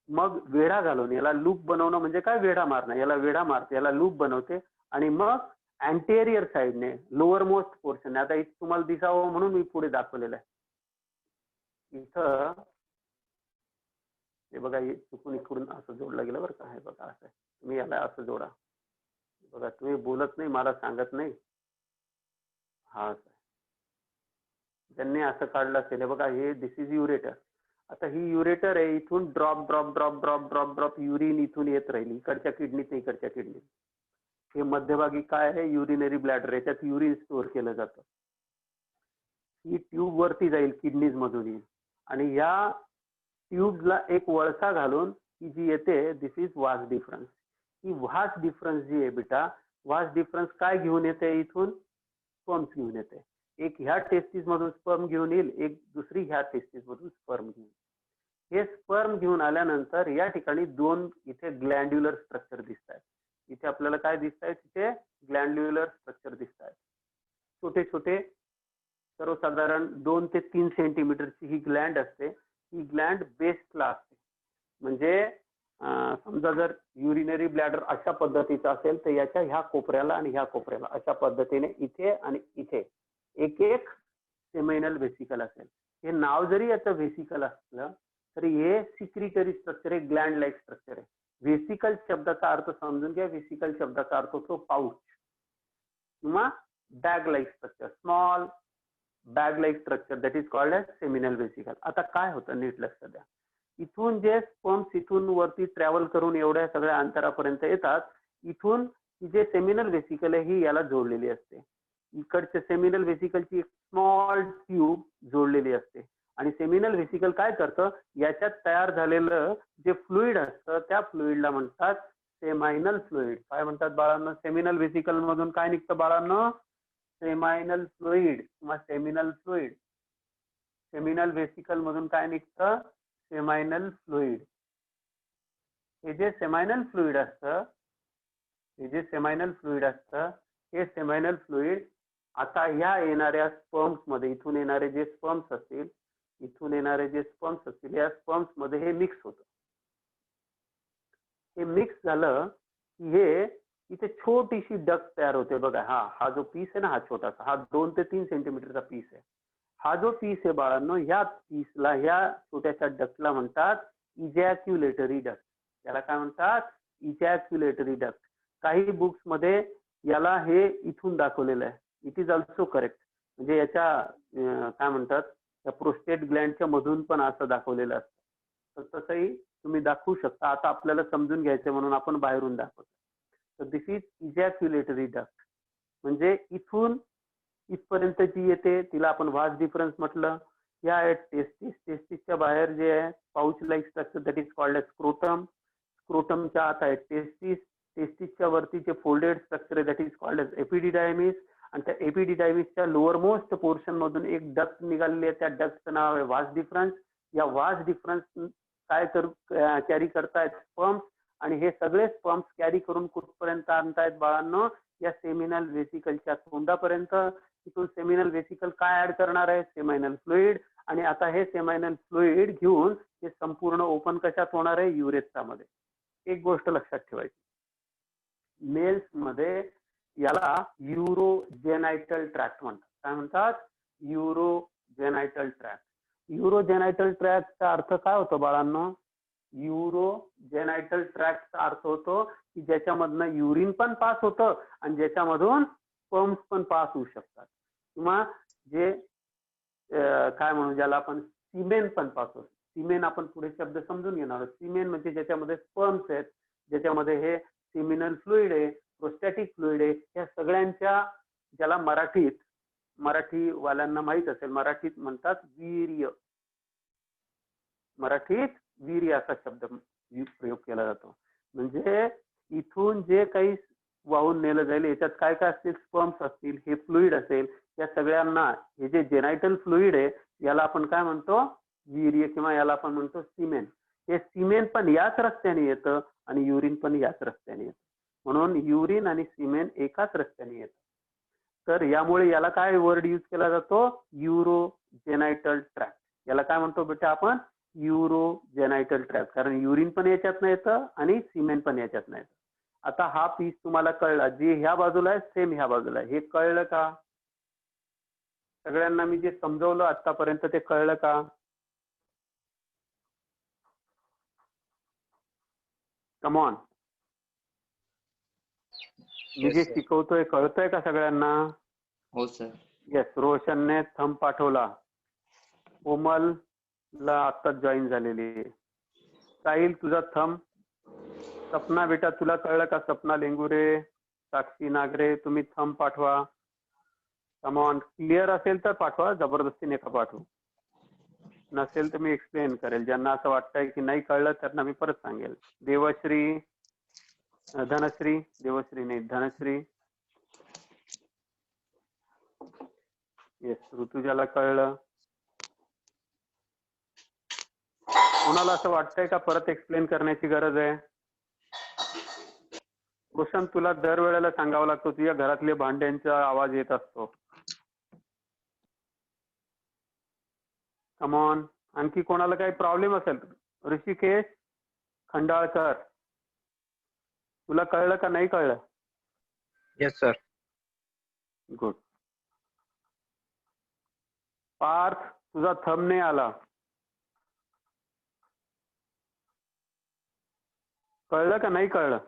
मग वेढा घालून, याला लूप बनवणं म्हणजे काय, वेढा मारणं. याला वेढा मारते, याला लूप बनवते आणि मग अँटेरियर साइडने लोअर मोस्ट पोर्शन, आता इथं तुम्हाला दिसावं म्हणून मी पुढे दाखवलेलं आहे. इथं हे बघा, चुकून इकडून असं जोडलं गेलं बरं का. हे बघा असं आहे, तुम्ही याला असं जोडा. बघा, तुम्ही बोलत नाही, मला सांगत नाही. हा असं ज्यांनी असं काढलं असेल, हे बघा, हे दिस इज युरेटर. आता ही युरेटर आहे, इथून drop drop drop drop drop drop urine इथून येत राहील इकडच्या किडनीत, इकडच्या किडनीत. हे मध्यभागी काय आहे, युरिनरी ब्लॅडर, याच्यात युरिन स्टोअर केलं जातं. ही ट्यूब वरती जाईल, किडनीज मधून येईल आणि या ट्यूबला एक वळसा घालून ही जी येते, दिस इज वाज डिफरन्स. ही वाज डिफरन्स जी आहे बेटा, वाज डिफरन्स काय घेऊन येते, इथून स्पर्म्स घेऊन येते. एक ह्या टेस्टीज मधून स्पर्म घेऊन येईल, एक दुसरी ह्या टेस्टीज मधून स्पर्म घेऊन. हे स्पर्म घेऊन आल्यानंतर या ठिकाणी दोन इथे ग्लँड्युलर स्ट्रक्चर दिसत आहेत. इथे आपल्याला काय दिसत आहे, तिथे ग्लँड्युलर स्ट्रक्चर दिसत आहेत. छोटे छोटे, सर्वसाधारण 2 ते 3 सेंटीमीटरची ही ग्लँड असते. ही ग्लँड बेसला असते. म्हणजे समजा जर युरिनरी ब्लॅडर अशा पद्धतीचा असेल तर याच्या ह्या कोपऱ्याला आणि ह्या कोपऱ्याला अशा पद्धतीने इथे आणि इथे एक एक सेमिनल व्हेसिकल असेल. हे नाव जरी याचं व्हेसिकल असलं तरी हे सिक्रिटरी स्ट्रक्चर आहे, ग्लँड लाईक स्ट्रक्चर आहे. व्हेसिकल शब्दाचा अर्थ समजून घ्या. व्हेसिकल शब्दाचा अर्थ होतो पाऊच किंवा bag like structure, small bag like structure, that is called as seminal vesicle. आता काय होतं नीट लक्ष द्या. इथून जे स्पर्म्स इथून वरती ट्रॅव्हल करून एवढ्या सगळ्या अंतरापर्यंत येतात, इथून जे सेमिनल व्हेसिकल आहे ही याला जोडलेली असते. इकडच्या सेमिनल व्हेसिकलची एक स्मॉल ट्यूब जोडलेली असते आणि सेमिनल व्हेसिकल काय करतं, याच्यात तयार झालेलं जे फ्लुइड असतं त्या फ्लुइडला म्हणतात सेमाइनल फ्लुइड. काय म्हणतात बाळांनो, सेमिनल व्हेसिकल मधून काय निघतं बाळांनो, सेमाइनल फ्लुइड किंवा सेमिनल फ्लुइड. सेमिनल व्हेसिकल मधून काय निघतं, सेमाइनल फ्लुइड. हे जे सेमाइनल फ्लुइड असतं, हे सेमाइनल फ्लुइड आता ह्या येणाऱ्या स्पर्म्स मध्ये, इथून येणारे जे स्पर्म्स असतील, या स्पर्म्स मध्ये हे मिक्स होतं. हे मिक्स झालं की हे इथे छोटीशी डक्ट तयार होते. बघा, हा जो पीस आहे ना, हा छोटासा, हा 2 ते 3 सेंटीमीटरचा पीस आहे. हा जो पीस आहे बाळांनो, ह्या पीसला, ह्या छोट्याशा डक्टला म्हणतात इजॅक्युलेटरी डक्ट. याला काय म्हणतात, इजॅक्युलेटरी डक्ट. काही बुक्स मध्ये याला हे इथून दाखवलेलं आहे. It is also correct. म्हणजे याच्या काय म्हणतात, त्या प्रोस्टेट ग्लँडच्या मधून पण असं दाखवलेलं असतं. तर तसंही तुम्ही दाखवू शकता. आता आपल्याला समजून घ्यायचं म्हणून आपण बाहेरून दाखवतो. तर दिस इज इजॅक्युलेटरी डक्ट. म्हणजे इथून इथपर्यंत जी येते तिला आपण वास डिफरन्स म्हटलं. या आहेत टेस्टिसच्या बाहेर जे आहे pouch like structure that is called as scrotum. स्क्रोटमच्या आत आहे टेस्टिसच्या वरती जे फोल्डेड स्ट्रक्चर आहे that is called as epididymis. आणि त्या एपिडिडायमिसच्या लोअर मोस्ट पोर्शन मधून एक डक्ट निघालेली आहे, त्या डक्टचं नाव आहे वास डिफरन्स. या वास डिफरन्स काय कॅरी करतायत स्पर्म्स, आणि हे सगळे स्पर्म्स कॅरी करून कुठपर्यंत आणतायत बाळांनो, या सेमिनल व्हेसिकलच्या तोंडापर्यंत. तिथून सेमिनल व्हेसिकल काय ऍड करणार आहे, सेमायनल फ्लुइड. आणि आता हे सेमायनल फ्लुइड घेऊन हे संपूर्ण ओपन कशात होणार आहे, युरेथ्रामध्ये. एक गोष्ट लक्षात ठेवायची, मेल्स मध्ये याला युरोजेनायटल ट्रॅक्ट म्हणतात. काय म्हणतात, युरोजेनायटल ट्रॅक्ट. युरोजेनायटल ट्रॅक्टचा अर्थ काय होतो बाळांनो, युरोजेनायटल ट्रॅक्टचा अर्थ होतो की ज्याच्यामधनं युरिन पण पास होतं आणि ज्याच्यामधून स्पर्म्स पण पास होऊ शकतात, किंवा जे काय म्हणू ज्याला आपण सिमेन पण पास होतो. सिमेन आपण पुढे शब्द समजून घेणार आहोत. सिमेन म्हणजे ज्याच्यामध्ये स्पर्म्स आहेत, ज्याच्यामध्ये हे सेमिनल फ्लुइड आहे, प्रोस्टॅटिक फ्लुइड आहे. या सगळ्यांच्या ज्याला मराठी वाल्यांना माहित असेल, मराठीत म्हणतात वीर्य. मराठीत वीर्य असा शब्द प्रयोग केला जातो. म्हणजे इथून जे काही वाहून नेलं जाईल याच्यात काय काय असतील, स्पर्म्स असतील, हे फ्लुइड असेल. या सगळ्यांना हे जे जेनायटल फ्लुइड आहे याला आपण काय म्हणतो, वीर्य, किंवा याला आपण म्हणतो सिमेन. हे सिमेन पण याच रस्त्याने येतं आणि युरिन पण याच रस्त्याने येतं. म्हणून युरिन आणि सिमेन एकाच रस्त्याने येतं. तर यामुळे याला काय वर्ड यूज केला जातो, युरोजेनायटल ट्रॅक्ट. याला काय म्हणतो बेटा आपण, युरोजेनायटल ट्रॅक्ट. कारण युरिन पण याच्यातनं येतं आणि सिमेन पण याच्यातनं येतं. आता हा पीस तुम्हाला कळला, जे ह्या बाजूला आहे सेम ह्या बाजूला आहे. हे कळलं का सगळ्यांना? मी जे समजवलं आतापर्यंत ते कळलं का? कम ऑन, मी जे शिकवतोय कळतंय का सगळ्यांना? हो सर. येस. रोशनने थंब पाठवला. कोमलला आत्ताच जॉईन झालेली आहे. साहिल तुझा थंब. सपना बेटा तुला कळलं का? सपना लेंगुरे, साक्षी नागरे, तुम्ही थंब पाठवा. कमॉन, क्लिअर असेल तर पाठवा, जबरदस्ती नका पाठवू. नसेल तर मी एक्सप्लेन करेल. ज्यांना असं वाटतंय की नाही कळलं त्यांना मी परत सांगेल. धनश्री नाही, धनश्री. येस. ऋतुजाला कळलं. कोणाला असं वाटतंय का परत एक्सप्लेन करण्याची गरज आहे? रोशन तुला दरवेळेला सांगावं लागतं, तुझ्या घरातले भांड्यांचा आवाज येत असतो. कमॉन. आणखी कोणाला काही प्रॉब्लेम असेल? ऋषिकेश खंडाळकर, तुला कळलं का नाही कळलं? Yes sir. गुड. पार्थ तुझा थंब नाही आला. कळलं का नाही कळलं?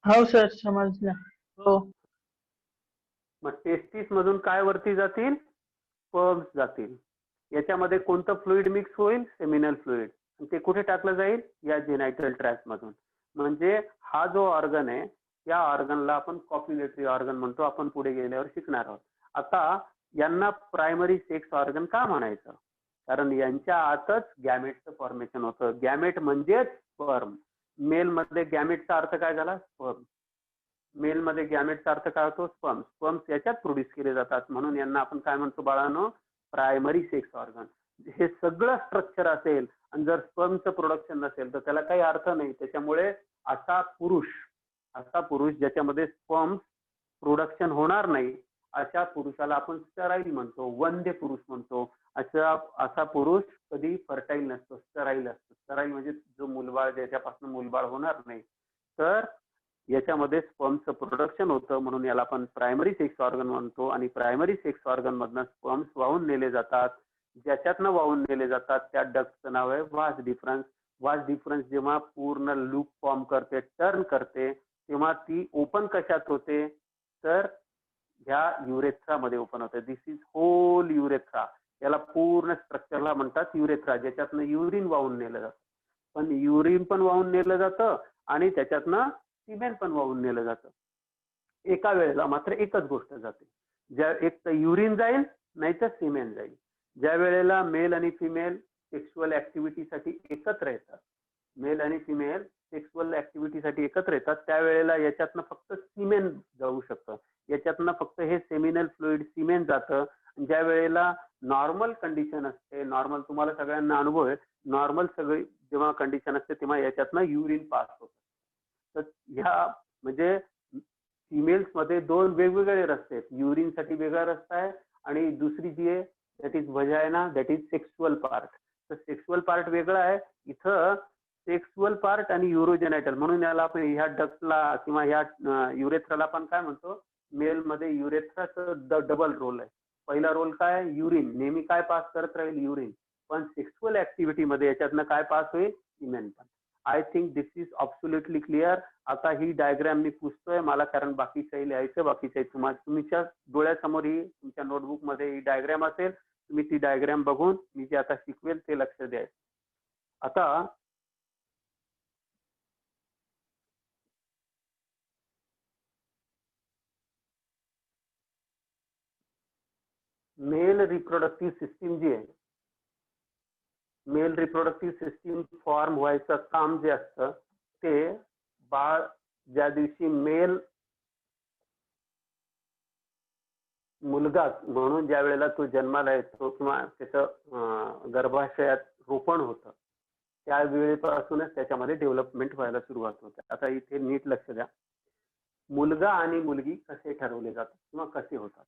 हो सर, समजलं. हो. मग टेस्टिस मधून काय वरती जातील? स्पर्म्स जातील. याच्यामध्ये कोणतं फ्लुइड मिक्स होईल? Seminal fluid. ते कुठे टाकलं जाईल? या जेनायटल ट्रॅक्ट मधून. म्हणजे हा जो ऑर्गन आहे या ऑर्गनला आपण कॉप्युलेटरी ऑर्गन म्हणतो. आपण पुढे गेल्यावर शिकणार आहोत. आता यांना प्रायमरी सेक्स ऑर्गन का म्हणायचं? कारण यांच्या आतच गॅमेटचं फॉर्मेशन होतं. गॅमेट म्हणजेच स्पर्म. मेल मध्ये गॅमेटचा अर्थ काय झाला? स्पर्म. मेल मध्ये गॅमेटचा अर्थ काय होतो? स्पर्म. स्पर्म्स याच्यात प्रोड्यूस केले जातात. म्हणून यांना आपण काय म्हणतो बाळांनो? Primary sex organ. हे सगळं स्ट्रक्चर असेल आणि जर स्पर्मचं प्रोडक्शन नसेल तर त्याला काही अर्थ नाही. त्याच्यामुळे असा पुरुष ज्याच्यामध्ये स्पर्म्स प्रोडक्शन होणार नाही अशा पुरुषाला आपण स्टराईल म्हणतो, वंध्य पुरुष म्हणतो. असा पुरुष कधी फर्टाईल नसतो, स्टराईल असतो. स्टराईल म्हणजे जो मूलबाळ, ज्याच्यापासून मूलबाळ होणार नाही. तर याच्यामध्ये स्पर्मचं प्रोडक्शन होतं म्हणून याला आपण प्रायमरी सेक्स ऑर्गन म्हणतो. आणि प्रायमरी सेक्स ऑर्गन मधनं स्पर्म्स वाहून नेले जातात. ज्याच्यातनं वाहून नेले जातात त्या डक्टचं नाव आहे वास डिफरन्स. वास डिफरन्स जेव्हा पूर्ण लूप फॉर्म करते, टर्न करते, तेव्हा ती ओपन कशात होते? तर ह्या युरेथ्रामध्ये ओपन होते. दिस इज होल युरेथ्रा. याला पूर्ण स्ट्रक्चरला म्हणतात युरेथ्रा, ज्याच्यातनं युरिन वाहून नेलं जातं. पण युरिन पण वाहून नेलं जातं आणि त्याच्यातनं सिमेन पण वाहून नेलं जातं. एका वेळेला मात्र एकच गोष्ट जाते. ज्या एक तर युरिन जाईल नाही तर सिमेन जाईल. ज्या वेळेला मेल आणि फिमेल सेक्शुअल ऍक्टिव्हिटीसाठी एकत्र येतात, मेल आणि फिमेल सेक्शुअल ऍक्टिव्हिटीसाठी एकत्र येतात, त्यावेळेला याच्यातनं फक्त सिमेन जाऊ शकतं. याच्यातनं फक्त हे सेमिनल फ्लुइड सिमेन जातं. ज्या वेळेला नॉर्मल कंडिशन असते, नॉर्मल तुम्हाला सगळ्यांना अनुभव आहे, नॉर्मल सगळी जेव्हा कंडिशन असते तेव्हा याच्यातनं युरिन पास होतं. तर ह्या म्हणजे फिमेल्स मध्ये दोन वेगवेगळे रस्ते आहेत. युरिनसाठी वेगळा रस्ता आहे आणि दुसरी जी आहे that is vagina, that is sexual part. तर सेक्शुअल पार्ट वेगळा आहे. इथं सेक्शुअल पार्ट आणि युरोजेनायटल म्हणून याला आपण ह्या डक्टला किंवा ह्या युरेथ्राला आपण काय म्हणतो, मेल मध्ये युरेथ्राचा डबल रोल आहे. पहिला रोल काय, युरिन नेहमी काय पास करत राहील, युरिन. पण सेक्शुअल ऍक्टिव्हिटी मध्ये याच्यातनं काय पास होईल, सिमेन पण. I think this is absolutely clear. आता ही डायग्राम मी पुसतोय मला, कारण बाकीच्याही लिहायचं, बाकीच्या तुमच्या डोळ्यासमोर ही तुमच्या नोटबुक मध्ये ही डायग्राम असेल. तुम्ही ती डायग्राम बघून मी जे आता शिकवेल ते लक्ष द्यायचं. आता मेल रिप्रोडक्टिव्ह सिस्टीम जी आहे, मेल रिप्रोडक्टिव्ह सिस्टीम फॉर्म व्हायचं काम जे असतं ते बाळ ज्या दिवशी मेल मुलगा म्हणून ज्या वेळेला तो जन्माला येतो किंवा त्याचं गर्भाशयात रोपण होतं त्या वेळेपासूनच त्याच्यामध्ये डेव्हलपमेंट व्हायला सुरुवात होते. आता इथे नीट लक्ष द्या, मुलगा आणि मुलगी कसे ठरवले जातात किंवा कसे होतात,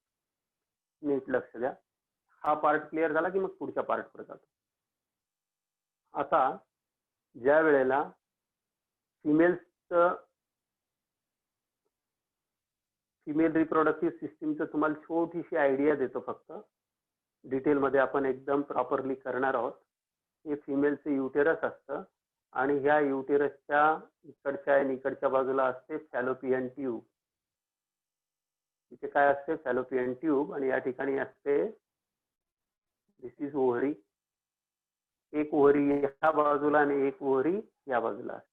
नीट लक्ष द्या. हा पार्ट क्लिअर झाला की मग पुढच्या पार्टवर जातो. आता ज्या वेळेला फिमेल रिप्रोडक्टिव्ह सिस्टीमचं तुम्हाला छोटीशी आयडिया देतो, फक्त डिटेलमध्ये आपण एकदम प्रॉपरली करणार आहोत. हे फिमेलचं युटेरस असतं आणि ह्या युटेरसच्या इकडच्या आणि इकडच्या बाजूला असते फॅलोपियन ट्यूब. इथे काय असते, फॅलोपियन ट्यूब, आणि या ठिकाणी असते दिस इज ओव्हरी. एक ओव्हरी या बाजूला आणि एक ओव्हरी या बाजूला असते.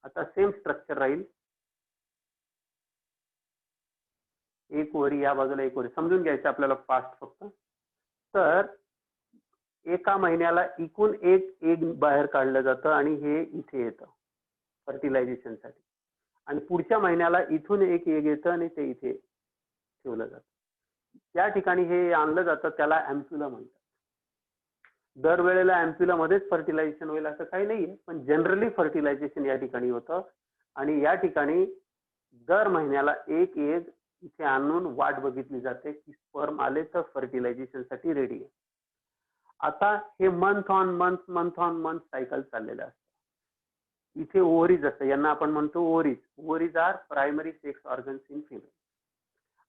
आता सेम स्ट्रक्चर राहील, एक ओव्हरी या बाजूला, एक ओव्हरी. समजून घ्यायचं आपल्याला फास्ट फक्त. तर एका महिन्याला एकूण एक बाहेर काढलं जातं आणि हे इथे येतं फर्टिलायझेशनसाठी, आणि पुढच्या महिन्याला इथून एक येतं आणि ते इथे ठेवलं जातं. त्या ठिकाणी हे आणलं जातं, त्याला अँप्युला म्हणतात. दरवेळेला अँप्युलामध्येच फर्टिलायझेशन होईल असं काही नाहीये, पण जनरली फर्टिलायझेशन या ठिकाणी होतं. आणि या ठिकाणी दर महिन्याला एक एग इथे आणून वाट बघितली जाते की स्पर्म आले तर फर्टिलायझेशनसाठी रेडी आहे. आता हे मंथ ऑन मंथ सायकल चाललेलं असतं. इथे ओव्हरीज असतं, यांना आपण म्हणतो ovaries. Ovaries are primary sex organs in female.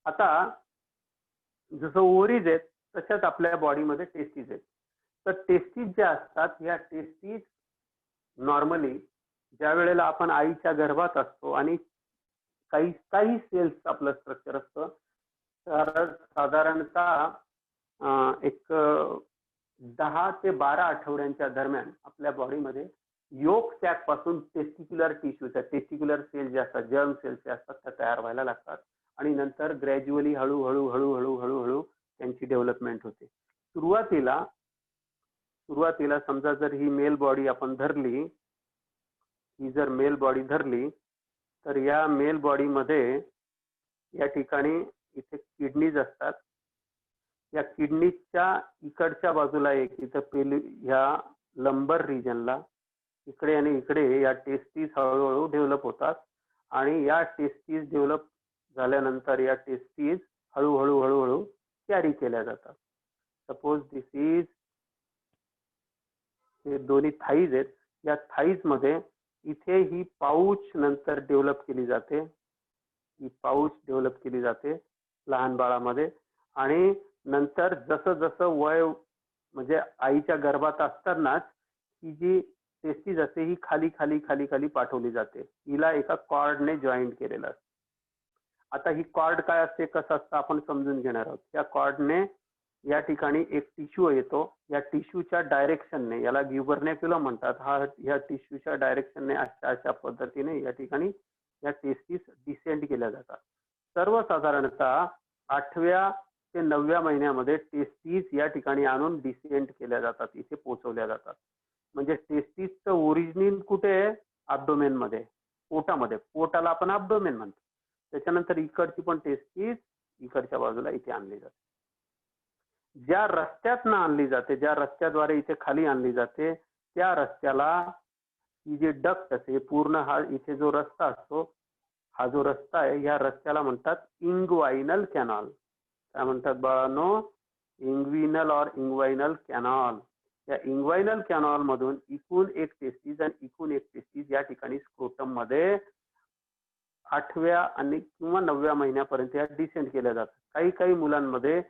आता जसं ओव्हरीज आहेत तशाच आपल्या बॉडीमध्ये टेस्टीज आहेत. तर टेस्टीज ज्या असतात, ह्या टेस्टीज नॉर्मली ज्या वेळेला आपण आईच्या गर्भात असतो आणि काही सेल्स आपलं स्ट्रक्चर असतं, तर साधारणतः एक 10 ते 12 आठवड्यांच्या दरम्यान आपल्या बॉडीमध्ये योक सॅक पासून टेस्टिक्युलर टिश्यूच्या, टेस्टिक्युलर सेल जे असतात, जर्म सेल्स जे असतात त्या तयार व्हायला लागतात. आणि नंतर ग्रॅज्युअली हळूहळू त्यांची डेव्हलपमेंट होते. सुरुवातीला समजा जर ही मेल बॉडी आपण धरली, ही जर मेल बॉडी धरली, तर या मेल बॉडीमध्ये या ठिकाणी इथे किडनीज असतात. या किडनीच्या इकडच्या बाजूला एक इथं ह्या लंबर रिजनला इकडे आणि इकडे या टेस्टीज हळूहळू डेव्हलप होतात. आणि या टेस्टीज डेव्हलप झाल्यानंतर या टेस्टीज हळूहळू कॅरी केल्या जातात. सपोज दिस इज, हे दोन्ही थाईज आहेत. या थाईज मध्ये इथे ही पाऊच नंतर डेव्हलप केली जाते. ही पाऊच डेव्हलप केली जाते लहान बाळामध्ये. आणि नंतर जसं जसं वय म्हणजे आईच्या गर्भात असतानाच ही जी टेस्टीज असते ही खाली पाठवली जाते. हिला एका कॉर्डने जॉईंट केलेलं असतं. आता ही कॉर्ड काय असते, कसं असतं आपण समजून घेणार आहोत. या कॉर्डने या ठिकाणी एक टिश्यू येतो. या टिश्यूच्या डायरेक्शनने, याला ग्युबर्नॅक्युलम म्हणतात, ह्या टिश्यूच्या डायरेक्शनने अशा पद्धतीने या ठिकाणी या टेस्टीज डिसेंड केल्या जातात. सर्वसाधारणतः 8व्या ते 9व्या महिन्यामध्ये टेस्टीज या ठिकाणी आणून डिसेंट केल्या जातात, इथे पोहोचवल्या जातात. म्हणजे टेस्टीजचं ओरिजिन कुठे आहे? अब्डोमेन मध्ये, पोटामध्ये. पोटाला आपण अब्डोमेन म्हणतो. त्याच्यानंतर इकडची पण टेस्टीज इकडच्या बाजूला इथे आणली जाते. ज्या रस्त्यातनं आणली जाते, ज्या रस्त्याद्वारे इथे खाली आणली जाते, त्या रस्त्याला ही जे डक्ट असते, पूर्ण हा इथे जो रस्ता असतो, हा जो रस्ता आहे, या रस्त्याला म्हणतात इंग्वाइनल कॅनॉल. काय म्हणतात बाळांनो? इंग्विनल और इंग्वाइनल कॅनॉल. या इंग्वाइनल कॅनॉल मधून इकून एक टेस्टीज आणि इकून एक टेस्टीज या ठिकाणी स्क्रोटम मध्ये 8व्या आणि किंवा 9व्या महिन्यापर्यंत या डिसेंड केल्या जातात. काही काही मुलांमध्ये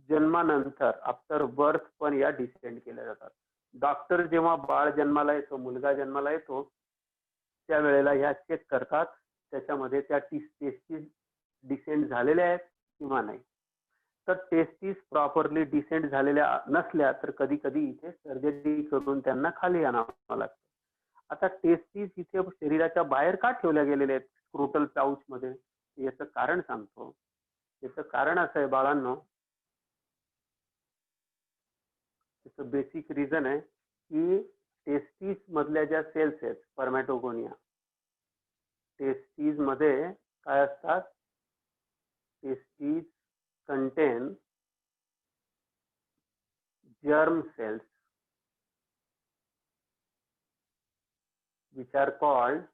जन्मानंतर आफ्टर बर्थ पण या डिसेंड केल्या जातात. डॉक्टर जेव्हा बाळ जन्माला येतो, मुलगा जन्माला येतो, त्यावेळेला ह्या चेक करतात त्याच्यामध्ये त्या टेस्टीज डिसेंड झालेल्या आहेत किंवा नाही. तर टेस्टीज प्रॉपरली डिसेंड झालेल्या नसल्या तर कधी कधी इथे सर्जरी करून त्यांना खाली आणावं लागतं. आता टेस्टीज इथे शरीराच्या बाहेर का ठेवल्या गेलेल्या आहेत स्क्रोटल पाउच मध्ये? याचं कारण सांगतो. याचं कारण असं आहे बाळांनो, त्याचं बेसिक रिझन आहे की टेस्टीज मधल्या ज्या सेल्स आहेत स्पर्मॅटोगोनिया, टेस्टीज मध्ये काय असतात? Testes contain germ cells which are called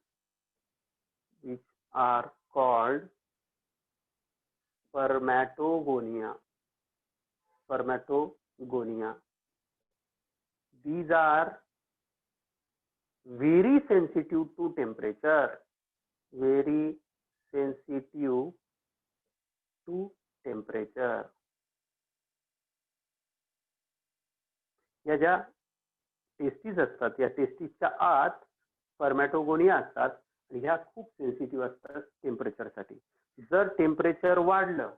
spermatogonia. These are very sensitive to temperature, very sensitive to temperature. या ज्या टेस्टीज असतात, या टेस्टीजच्या आत स्पर्मॅटोगोनिया असतात आणि ह्या खूप सेन्सिटिव्ह असतात टेम्परेचरसाठी. जर टेम्परेचर वाढलं,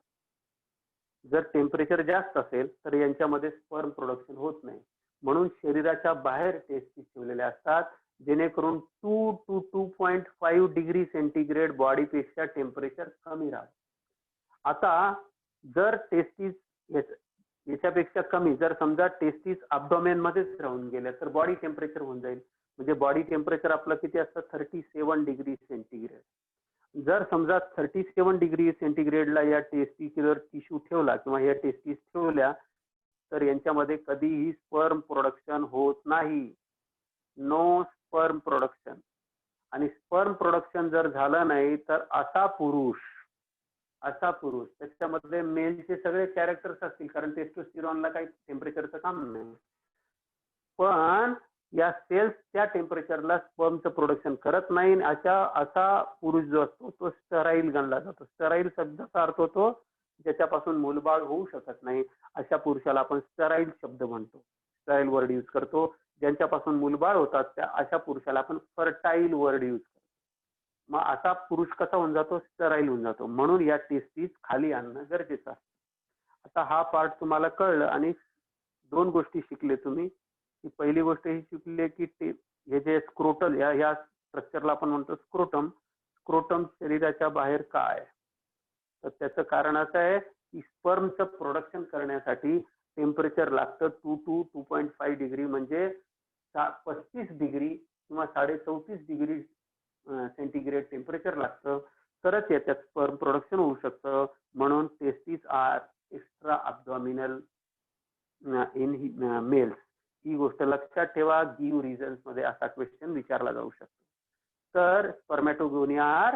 जर टेम्परेचर जास्त असेल तर यांच्यामध्ये स्पर्म प्रोडक्शन होत नाही. म्हणून शरीराच्या बाहेर टेस्टीज ठेवलेल्या असतात जेणेकरून 2 to 2.5 डिग्री सेंटीग्रेड बॉडीपेक्षा टेम्परेचर कमी राहतं. आता जर टेस्टीज याच्यापेक्षा कमी, जर समजा टेस्टीज अब्डोमेन मध्येच राहून गेल्या तर बॉडी टेम्परेचर होऊन जाईल. म्हणजे बॉडी टेम्परेचर आपलं किती असतं? 37 डिग्री सेंटीग्रेड. जर समजा 37 डिग्री सेंटीग्रेडला या टेस्टिक्युलर टिश्यू ठेवला किंवा या टेस्टीज ठेवल्या तर यांच्यामध्ये कधीही स्पर्म प्रोडक्शन होत नाही. No sperm production. आणि स्पर्म प्रोडक्शन जर झालं नाही तर असा पुरुष त्याच्यामध्ये मेलचे सगळे कॅरेक्टर्स असतील, कारण टेस्टोस्टेरॉनला काही टेम्परेचरचं काम नाही, पण या सेल्स त्या टेम्परेचरला स्पर्मचं प्रोडक्शन करत नाही. असा पुरुष जो असतो तो स्टराईल गणला जातो. स्टराईल शब्दाचा अर्थ होतो ज्याच्यापासून मूलबाळ होऊ शकत नाही. अशा पुरुषाला आपण स्टराईल शब्द म्हणतो, स्टराईल वर्ड यूज करतो. ज्यांच्यापासून मूलबाळ होतात त्या अशा पुरुषाला आपण फर्टाईल वर्ड यूज करतो. मग असा पुरुष कसा होऊन जातो? स्टराईल होऊन जातो. म्हणून या टेस्टीज खाली आणणं गरजेचं असतं. आता हा पार्ट तुम्हाला कळलं आणि 2 गोष्टी शिकले तुम्ही. की पहिली गोष्ट ही शिकली की हे जे स्क्रोटल या स्ट्रक्चरला आपण म्हणतो स्क्रोटम. स्क्रोटम शरीराच्या बाहेर का आहे? तर त्याचं कारण असं आहे की स्पर्मचं प्रोडक्शन करण्यासाठी टेम्परेचर लागतं 2 to 2.5 डिग्री, म्हणजे 35 डिग्री किंवा 34.5 डिग्री सेंटीग्रेड टेम्परेचर लागतं, तरच याच्यात स्पर्म प्रोडक्शन होऊ शकतं. म्हणून testes are extra abdominal in males. ही गोष्ट लक्षात ठेवा. गिव्ह रिझन्स मध्ये असा क्वेश्चन विचारला जाऊ शकतो. तर spermatogonia are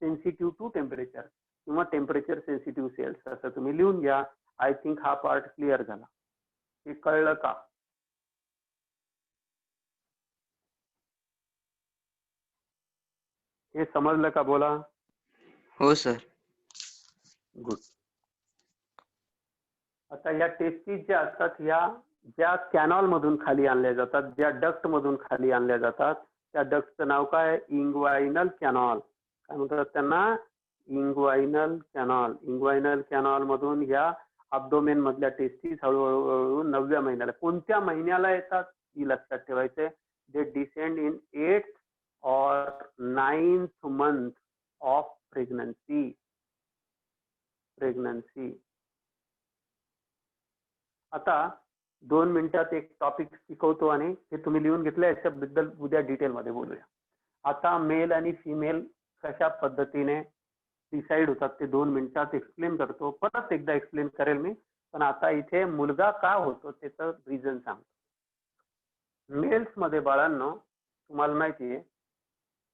sensitive to temperature किंवा टेम्परेचर सेन्सिटिव्ह सेल्स असं तुम्ही लिहून घ्या. आय थिंक हा पार्ट क्लिअर झाला. हे कळलं का? हे समजलं का? बोला. हो सर. गुड. आता या टेस्टीज ज्या असतात ह्या ज्या कॅनॉल मधून खाली आणल्या जातात, ज्या डक्ट मधून खाली आणल्या जातात, त्या डक्टचं नाव काय? Inguinal canal. काय म्हणतात त्यांना? Inguinal canal. इंग्वाइनल कॅनॉल मधून ह्या अब्डोमेन मधल्या टेस्टीज हळूहळू 9व्या महिन्याला, कोणत्या महिन्याला येतात ही लक्षात ठेवायचे. दे descend in 8th or 9th month of pregnancy. Pregnancy. आता 2 मिनिटात एक टॉपिक शिकवतो आणि हे तुम्ही लिहून घेतलं, याच्याबद्दल उद्या डिटेलमध्ये बोलूया. आता मेल आणि फिमेल कशा पद्धतीने डिसाईड होतात ते 2 मिनिटात एक्सप्लेन करतो. परत एकदा एक्सप्लेन करेल मी, पण आता इथे मुलगा का होतो त्याचं रिझन सांगतो. मेल्स मध्ये बाळांनो तुम्हाला माहिती आहे,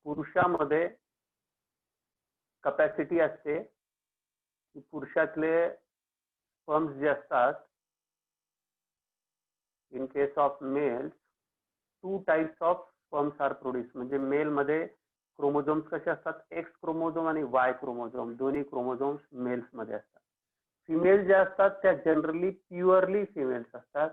पुरुषामध्ये कपॅसिटी असते की पुरुषातले स्पर्म्स जे असतात, in case of males 2 types of sperms are produce. म्हणजे मेल मध्ये क्रोमोझोम्स कसे असतात, एक्स क्रोमोझोम आणि वाय क्रोमोझोम, दोन्ही क्रोमोझोम्स मेल्स मध्ये असतात. फिमेल ज्या असतात त्या जनरली प्युअरली फिमेल्स असतात.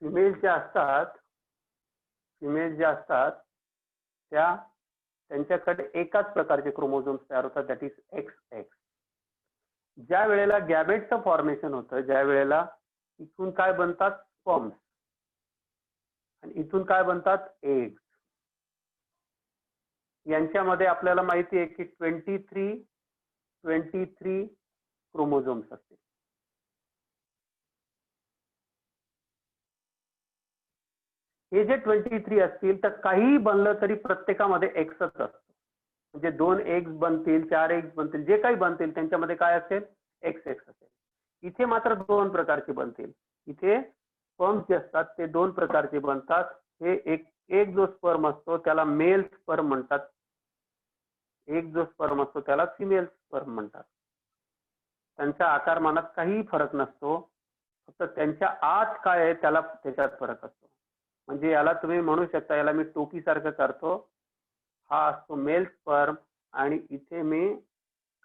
फिमेल ज्या असतात त्यांच्याकडे एकाच प्रकारचे क्रोमोझोम्स तयार होतात, दॅट इज एक्स एक्स. ज्या वेळेला गॅमेटचं फॉर्मेशन होतं, ज्या वेळेला इथून काय बनतात स्पर्म्स आणि इथून काय बनतात एग्स, यांच्यामध्ये आपल्याला माहिती आहे की 23 क्रोमोझोम्स असते. हे जे 23 असतील तर काहीही बनलं तरी प्रत्येकामध्ये एक्सच असतो. म्हणजे 2 एग्स बनतील, 4 एग्स बनतील, जे काही बनतील त्यांच्यामध्ये काय असेल, एक्स एक्स असेल. इथे मात्र 2 प्रकारचे बनतील. इथे स्पर्म्स जे असतात ते 2 प्रकारचे बनतात. हे एक जो स्पर्म असतो त्याला मेल स्पर्म म्हणतात, एक जो स्पर्म असतो त्याला फिमेल स्पर्म म्हणतात. त्यांच्या आकारमानात काही फरक नसतो, फक्त त्यांच्या आत काय आहे त्याच्यात फरक असतो. म्हणजे याला तुम्ही म्हणू शकता, याला मी टोपी सारखं करतो, हा असतो मेल स्पर्म आणि इथे मी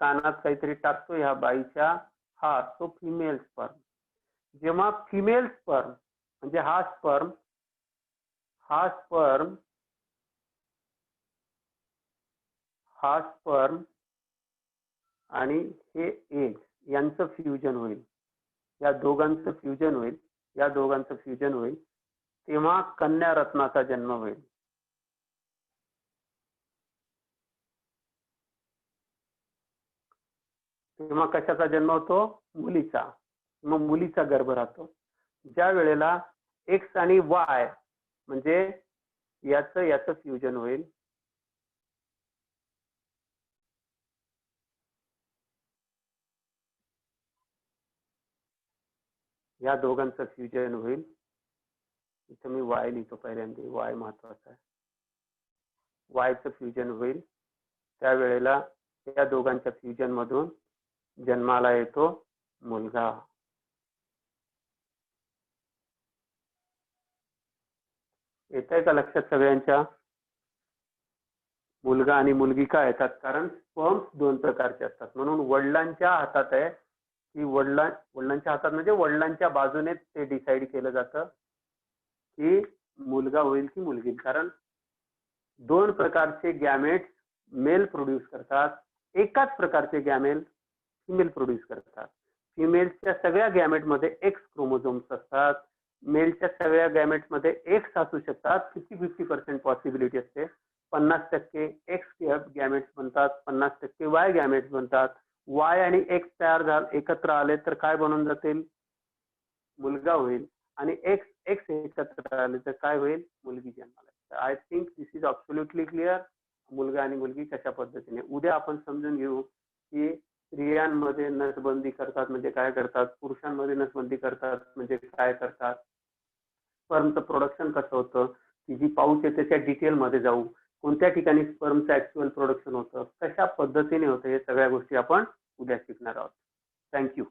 कानात काहीतरी टाकतो ह्या बाईच्या, हा असतो फिमेल स्पर्म. जेव्हा फिमेल स्पर्म म्हणजे हा स्पर्म आणि हे एग यांचं फ्युजन होईल, या दोघांचं फ्युजन होईल, तेव्हा कन्या रत्नाचा जन्म होईल. तेव्हा कशाचा जन्म होतो, मुलीचा. मग मुलीचा गर्भ राहतो. ज्या वेळेला एक्स आणि वाय म्हणजे याचं फ्युजन होईल, या दोघांचं फ्युजन होईल. इथं मी वाय लिहितो पहिल्यांदा, वाय महत्वाचा आहे. वायचं फ्युजन होईल, त्यावेळेला या दोघांच्या फ्युजन मधून जन्माला येतो मुलगा. येतंय का लक्षात सगळ्यांच्या? मुलगा आणि मुलगी का येतात, कारण स्पर्म्स 2 प्रकारचे असतात. म्हणून वडिलांच्या हातात आहे की वडिलांच्या हातात म्हणजे वडिलांच्या बाजूने ते डिसाईड केलं जातं की मुलगा होईल की मुलगी. कारण 2 प्रकारचे गॅमेट्स मेल प्रोड्यूस करतात, एकाच प्रकारचे गॅमेट फिमेल प्रोड्यूस करतात. फिमेलच्या सगळ्या गॅमेटमध्ये एक्स क्रोमोझोम्स असतात, मेलच्या सगळ्या गॅमेट्समध्ये एक्स असू शकतात. 50-50% पॉसिबिलिटी असते. 50% एक्स गॅमेट्स बनतात, 50% वाय गॅमेट्स बनतात. वाय आणि एक्स एकत्र आले तर काय बनून जातील, मुलगा होईल. आणि एक्स एकत्र आले तर काय होईल, मुलगी जन्माला. I think this is absolutely clear. मुलगा आणि मुलगी कशा पद्धतीने. उद्या आपण समजून घेऊ की स्त्रियांमध्ये नसबंदी करतात म्हणजे काय करतात, पुरुषांमध्ये नसबंदी करतात म्हणजे काय करतात, स्पर्मचं प्रोडक्शन कसं होतं, ती जी पाऊच आहे त्याच्या डिटेलमध्ये जाऊ, कोणत्या ठिकाणी स्पर्मचं ऍक्च्युअल प्रोडक्शन होतं, कशा पद्धतीने होतं, हे सगळ्या गोष्टी आपण उद्या शिकणार आहोत. थँक्यू.